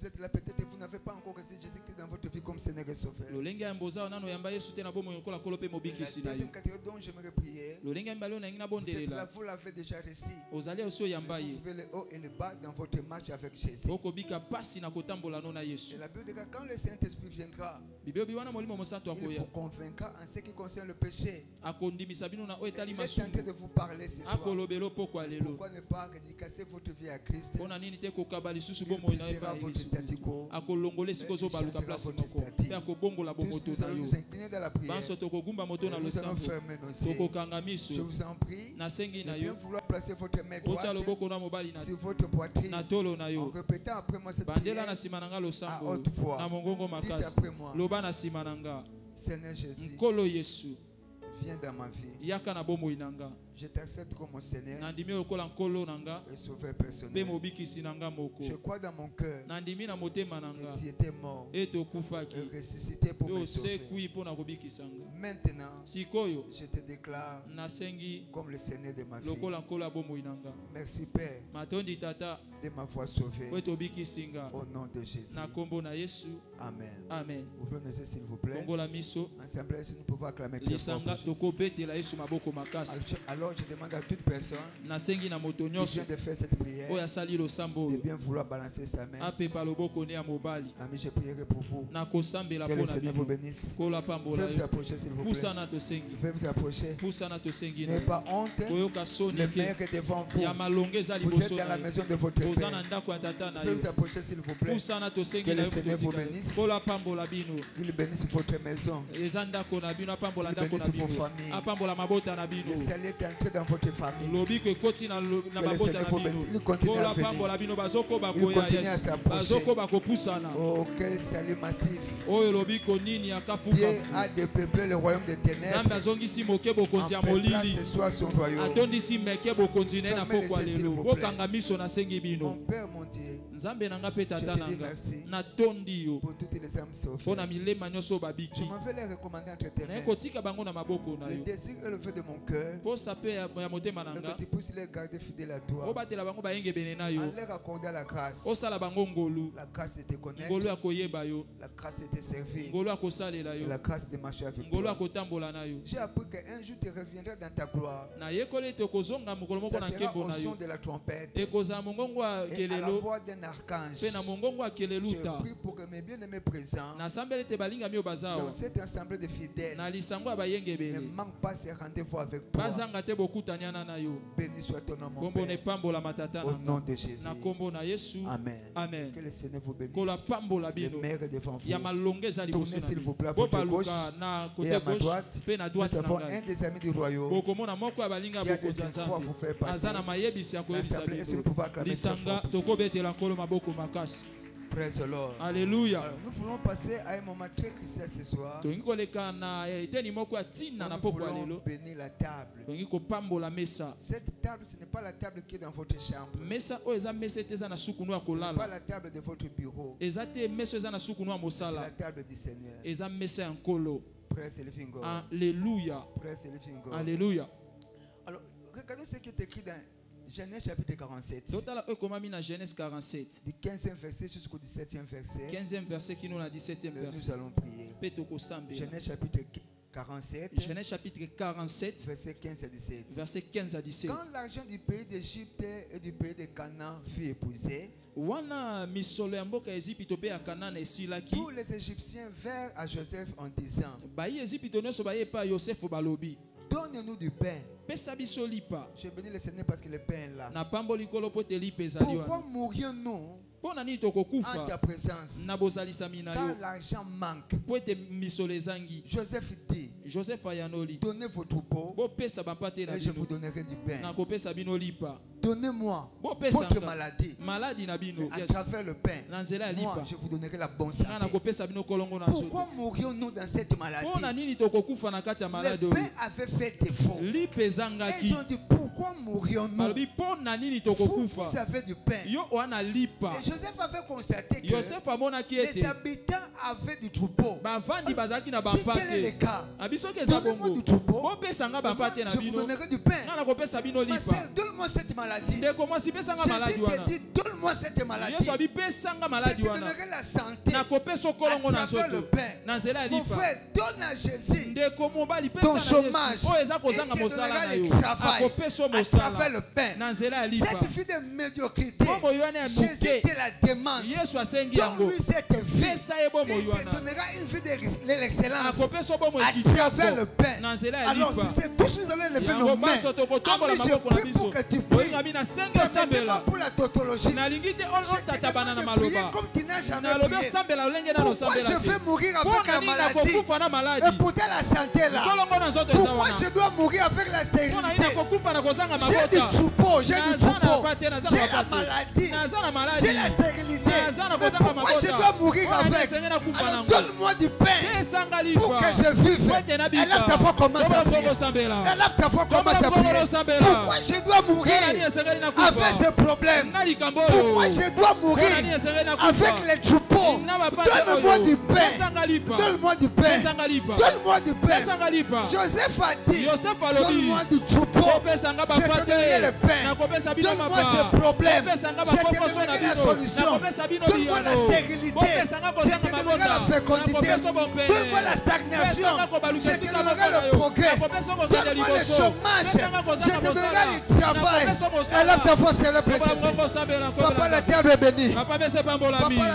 Speaker 9: êtes là, peut-être vous n'avez pas encore reçu Jésus-Christ dans votre vie comme Seigneur et Sauveur. La deuxième catégorie dont j'aimerais prier, vous êtes là, vous l'avez déjà reçu. Vous avez le haut et le bas dans votre marche avec Jésus. Et la Bible dit que quand le Saint-Esprit viendra, il vous convaincra en ce qui concerne le péché. Il est en train de vous parler ce soir. Pourquoi ne pas dédicacer votre vie à Christ? Il brisera votre statu quo. Il changera votre statut. Tous nous allons nous incliner dans la prière. Nous allons fermer nos yeux. Je vous en prie de bien vouloir placer votre main droite sur votre poitrine en répétant après moi cette prière à haute voix. Dites après moi, Seigneur Jésus, viens dans ma vie. Je t'accepte comme mon Seigneur et Sauveur personnel. Je crois dans mon cœur que tu étais mort et ressuscité pour me sauver. Maintenant, je te déclare comme le Seigneur de ma vie. Merci Père de m'avoir sauvé. Au nom de Jésus. Amen.
Speaker 6: Amen.
Speaker 9: Ouvrons nos yeux s'il vous plaît. Ensemble, si nous pouvons acclamer très fort. Alors je demande à toute personne qui vient de faire cette prière de bien vouloir balancer sa main. Amis, je prierai pour vous. Que le Seigneur vous bénisse. Vous pouvez vous approcher s'il vous plaît. Vous pouvez vous approcher. N'ayez pas honte. Le meilleur est devant vous. Vous êtes dans la maison de votre Père. Vous pouvez vous approcher s'il vous plaît. Que le Seigneur vous bénisse. Qu'il bénisse votre maison. Qu'il bénisse vos familles. Le Seigneur est entré dans votre famille. Que le Seigneur vous bénisse. Il continue à venir. Il continue à s'approcher. Oh, quel salut massif. Dieu a dépeuplé le royaume des ténèbres. En place ce soir son royaume. Fermez les yeux, s'il vous plaît. Mon Père, mon Dieu.
Speaker 6: Nzambe nanga pe tata nanga. Na tondi yo. Pour toutes les âmes sauvées. Pona milema nyoso babiki.
Speaker 9: Je m'en vais les recommander entre tes mains.
Speaker 6: Na kotika bango na maboko na yo.
Speaker 9: Le désir et le vœu de mon cœur.
Speaker 6: Po sape ya motema nanga.
Speaker 9: Que tu puisses les garder fidèles à toi.
Speaker 6: O batela bango ba yenge bene na yo.
Speaker 9: En leur accorder la grâce.
Speaker 6: O sala bango ngolu.
Speaker 9: La grâce de te connaître.
Speaker 6: Ngolu akoyeba yo.
Speaker 9: La grâce de te servir.
Speaker 6: Ngolu akosalela yo.
Speaker 9: La grâce de marcher avec
Speaker 6: ngolu akotambola na yo.
Speaker 9: J'ai appris qu'un jour tu reviendras dans ta gloire.
Speaker 6: Na yekole te kozonga mokolo moko na nkembo na yo.
Speaker 9: Au son de la trompette.
Speaker 6: Et koza mongongo kelelo.
Speaker 9: Et à la voix d'un archange.
Speaker 6: Pe na mongongo keleluta.
Speaker 9: Je prie pour que mes bien-aimés présents.
Speaker 6: Na sambele te balinga mi obazao.
Speaker 9: Dans cette assemblée de fidèles.
Speaker 6: Na lisango ba yenge bele.
Speaker 9: Ne manque pas ces rendez-vous avec toi.
Speaker 6: Bazanga te bokutanya na yo.
Speaker 9: Béni soit ton nom mon
Speaker 6: Père. Kombo ne pambola matata na.
Speaker 9: Au nom de Jésus.
Speaker 6: Na kombo na Yesu.
Speaker 9: Amen.
Speaker 6: Amen.
Speaker 9: Que le Seigneur vous bénisse.
Speaker 6: Kola pambola bino.
Speaker 9: Le maire devant vous.
Speaker 6: Ya malongeza liboso na.
Speaker 9: S'il vous plaît, votre gauche et à ma droite, nous avons un des amis du royaume qui a des espoirs vous faire passer. L'assemblée, est-ce que nous pouvons acclamer très fort? Praise the Lord.
Speaker 6: Alléluia.
Speaker 9: Alors, nous voulons passer à un moment très crucial ce soir. Nous voulons bénir la table. Cette table, ce n'est pas la table qui est dans votre chambre. Ce n'est pas la table de votre bureau. C'est la table du Seigneur. Praise the living God.
Speaker 6: Alléluia.
Speaker 9: Praise the living God.
Speaker 6: Alléluia.
Speaker 9: Alors, regardez ce qui est écrit dans Genèse chapitre 47.
Speaker 6: Genèse 47.
Speaker 9: Du 15e verset jusqu'au 17e verset.
Speaker 6: 15e verset qui nous a 17e verset.
Speaker 9: Nous allons prier. Genèse chapitre 47.
Speaker 6: Genèse chapitre 47.
Speaker 9: Verset 15 à 17.
Speaker 6: Verset 15 à 17.
Speaker 9: Quand l'argent du pays d'Égypte et du pays de Canaan fut épuisé, tous les Égyptiens vinrent à Joseph en disant, donne-nous du pain. Je bénis le Seigneur parce que le pain est là. Pourquoi mourions-nous en ta présence quand l'argent manque? Joseph dit, donnez vos troupeaux et je vous donnerai du pain. Donnez-moi votre maladie à travers le pain. Moi, je vous donnerai la bonne santé. Pourquoi mourions-nous dans cette maladie? Le pain avait fait défaut. Et ils ont dit, pourquoi mourions-nous? Vous avez du pain. Et Joseph avait constaté que les habitants avaient du troupeau. Si quel est le cas? Donnez-moi du troupeau. Je vous donnerai du pain. Ma sœur, donne-moi cette maladie. Jésus te dit, donne-moi cette maladie. Je te donnerai la santé à travers le pain. Mon frère, donne à Jésus ton chômage. Il te donnera le travail à travers le pain. Cette vie de médiocrité, Jésus te la demande. Donne-lui cette vie. Il te donnera une vie de l'excellence à travers le pain. Alors si c'est tout ce que nous allons lever nos mains, je prie pour que tu pries. Permettez-moi pour la tautologie. Je te demande de prier comme tu n'as jamais prié. Pourquoi je vais mourir avec la maladie et pourtant la santé est là? Pourquoi je dois mourir avec la stérilité? J'ai du troupeau, j'ai la maladie, j'ai la stérilité. Mais pourquoi je dois mourir avec? Alors donne-moi du pain pour que je vive. Élève ta voix, commence à prier. Élève ta voix, commence à prier. Pourquoi je dois mourir avec ce problème? Pourquoi je dois mourir avec les troupeaux? Donne-moi du pain. Donne-moi du pain. Donne-moi du pain. Joseph a dit, donne-moi du troupeau. Je te donnerai le pain. Donne-moi ce problème. Je te donnerai la solution. Donne-moi la stérilité. Je te donnerai la fécondité. Donne-moi la stagnation. Je te donnerai le progrès. Donne-moi le chômage. Je te donnerai le travail. Élève ta voix, c'est le précieux. Papa, la table est bénie. Papa, la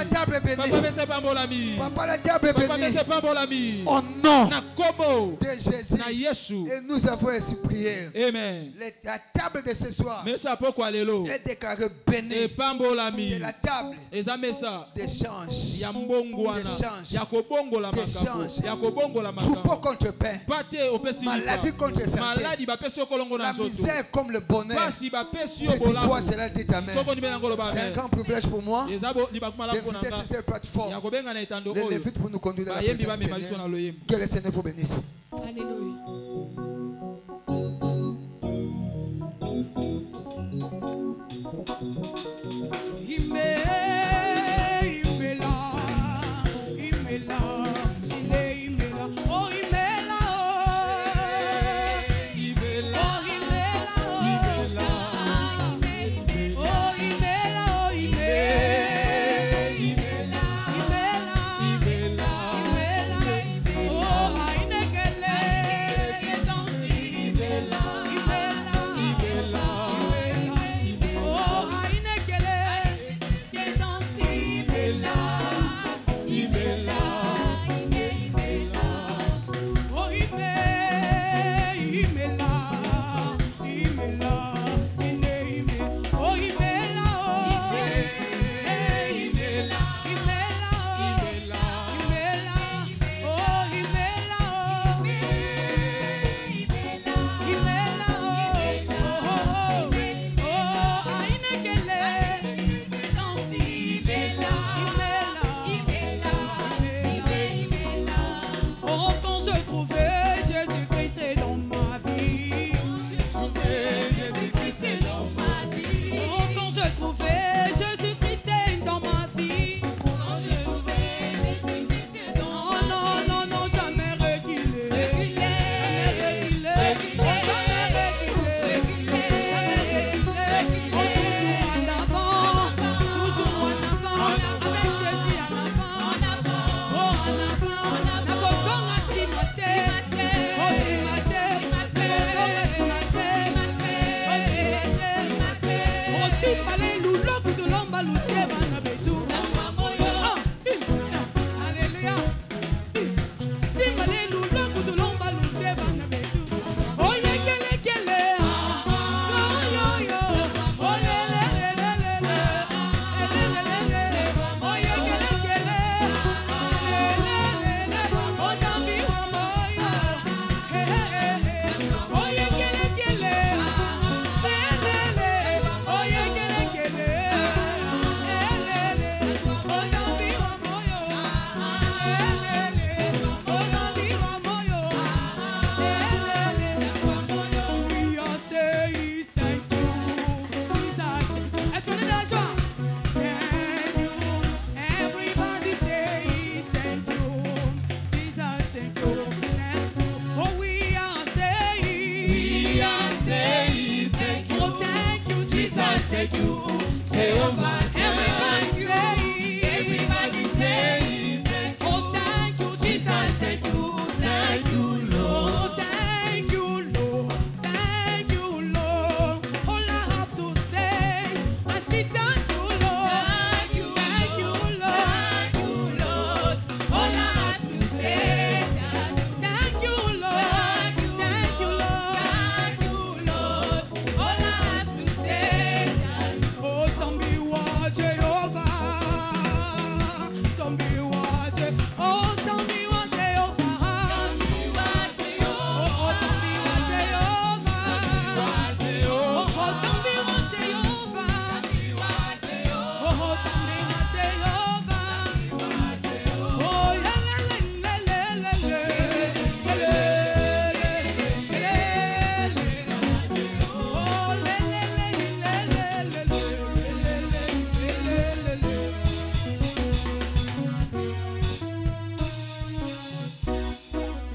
Speaker 9: table est bénie. Papa, la table est bénie. Au nom de Jésus. Et nous avons ainsi prié.
Speaker 6: Amen.
Speaker 9: La table de ce soir est déclarée bénie. C'est la table d'échange. Troupeau contre pain. Maladie contre santé. La misère comme le bonheur. Je dis quoi, cela dit Amen. C'est un grand privilège pour moi d'inviter sur cette plateforme les Lévites pour nous conduire dans la présence du Seigneur. Que le Seigneur vous bénisse.
Speaker 13: Alléluia.
Speaker 2: Imé
Speaker 7: thank you, Jehovah. Everybody say, oh thank you, Jesus, thank you, Lord. Oh thank you, Lord, thank you, Lord. All I have to say, I say thank you, Lord, thank you, Lord. All I have to say, thank you, Lord, thank you, Lord. All I have to say, oh don't be what Jehovah. Don't be what, oh, don't be what Jehovah. Don't be what Jehovah. Oh, don't be what Jehovah. Oh, don't be what Jehovah. Oh, don't be what Jehovah. Oh, la la la la la la la. Oh, la la la la la la.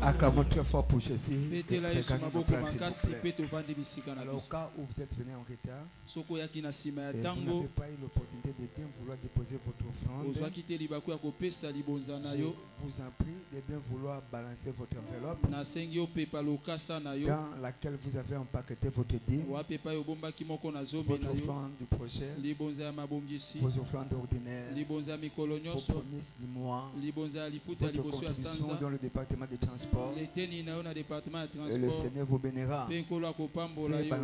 Speaker 3: Acclamons très fort pour Jésus.
Speaker 6: Betela Yesu maboko makasi pe tovandi bisika na
Speaker 3: Alors, au
Speaker 6: biso.
Speaker 3: cas où vous êtes venu en retard,
Speaker 6: Soko yaki na sima ya
Speaker 3: et vous
Speaker 6: tango
Speaker 3: n'avez pas eu l'opportunité de bien vouloir déposer votre offrande,
Speaker 6: ozwaki te libaku ya kopesa libonza na
Speaker 3: je
Speaker 6: yo
Speaker 3: vous en prie de bien vouloir balancer votre enveloppe
Speaker 6: nasengi opepa lokasa na yo
Speaker 3: dans laquelle vous avez empaqueté votre dîme,
Speaker 6: wapepa yo bombaki moko na zobe
Speaker 3: votre
Speaker 6: na yo
Speaker 3: offrande du prochain,
Speaker 6: libonza ya mabongisi
Speaker 3: vos offrandes ordinaires,
Speaker 6: libonza ya mikolo
Speaker 3: vos
Speaker 6: nyonso
Speaker 3: promesses du mois,
Speaker 6: libonza ya lifuta ya
Speaker 3: votre
Speaker 6: liboso ya
Speaker 3: contribution
Speaker 6: sanza
Speaker 3: dans le département des transports.
Speaker 6: leteni na yo na département ya
Speaker 3: Et le
Speaker 6: transport
Speaker 3: Seigneur vous bénira.
Speaker 6: mpe nkolo akopambola
Speaker 3: Veuillez
Speaker 6: yo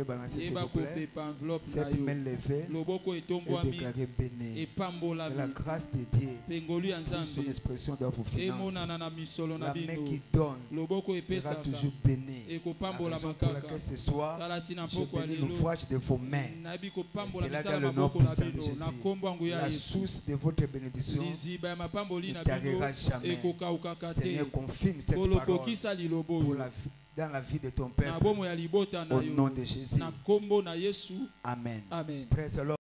Speaker 3: balancer s'il
Speaker 6: yeba
Speaker 3: vous plaît.
Speaker 6: kopepa enveloppe na
Speaker 3: Cette
Speaker 6: yo
Speaker 3: main levée
Speaker 6: loboko
Speaker 3: est
Speaker 6: etombwami
Speaker 3: déclarée bénie. Que la
Speaker 6: epambolami
Speaker 3: grâce de Dieu
Speaker 6: mpe ngolu ya
Speaker 3: puisse son
Speaker 6: nzambe
Speaker 3: expression dans vos finances.
Speaker 6: emonana na misolo na
Speaker 3: La main
Speaker 6: bino
Speaker 3: qui donne
Speaker 6: loboko
Speaker 3: sera
Speaker 6: epesaka
Speaker 3: toujours bénie. La
Speaker 6: ekopambola
Speaker 3: raison pour
Speaker 6: makaka
Speaker 3: laquelle ce soir,
Speaker 6: tala ntina
Speaker 3: je
Speaker 6: mpoko ya
Speaker 3: bénis
Speaker 6: lelo
Speaker 3: l'ouvrage de vos mains.
Speaker 6: nayebi kopambola
Speaker 3: Et c'est là
Speaker 6: misala
Speaker 3: dans le nom
Speaker 6: maboko na
Speaker 3: puissant de
Speaker 6: bino
Speaker 3: Jésus.
Speaker 6: na nkombo yango ya
Speaker 3: La
Speaker 6: yesu
Speaker 3: source de votre bénédiction
Speaker 6: liziba ya mapamboli
Speaker 3: ne
Speaker 6: na bino
Speaker 3: tarira jamais.
Speaker 6: ekokaukaka te
Speaker 3: Seigneur, confirme cette
Speaker 6: kolo
Speaker 3: parole
Speaker 6: kokisa lilobo
Speaker 3: pour
Speaker 6: oyo
Speaker 3: dans la vie de ton
Speaker 6: na
Speaker 3: peuple.
Speaker 6: bomo ya libota na
Speaker 3: Au nom
Speaker 6: yo
Speaker 3: de Jésus.
Speaker 6: na nkombo na yesu
Speaker 3: Amen.
Speaker 6: amen.
Speaker 3: Praise the Lord.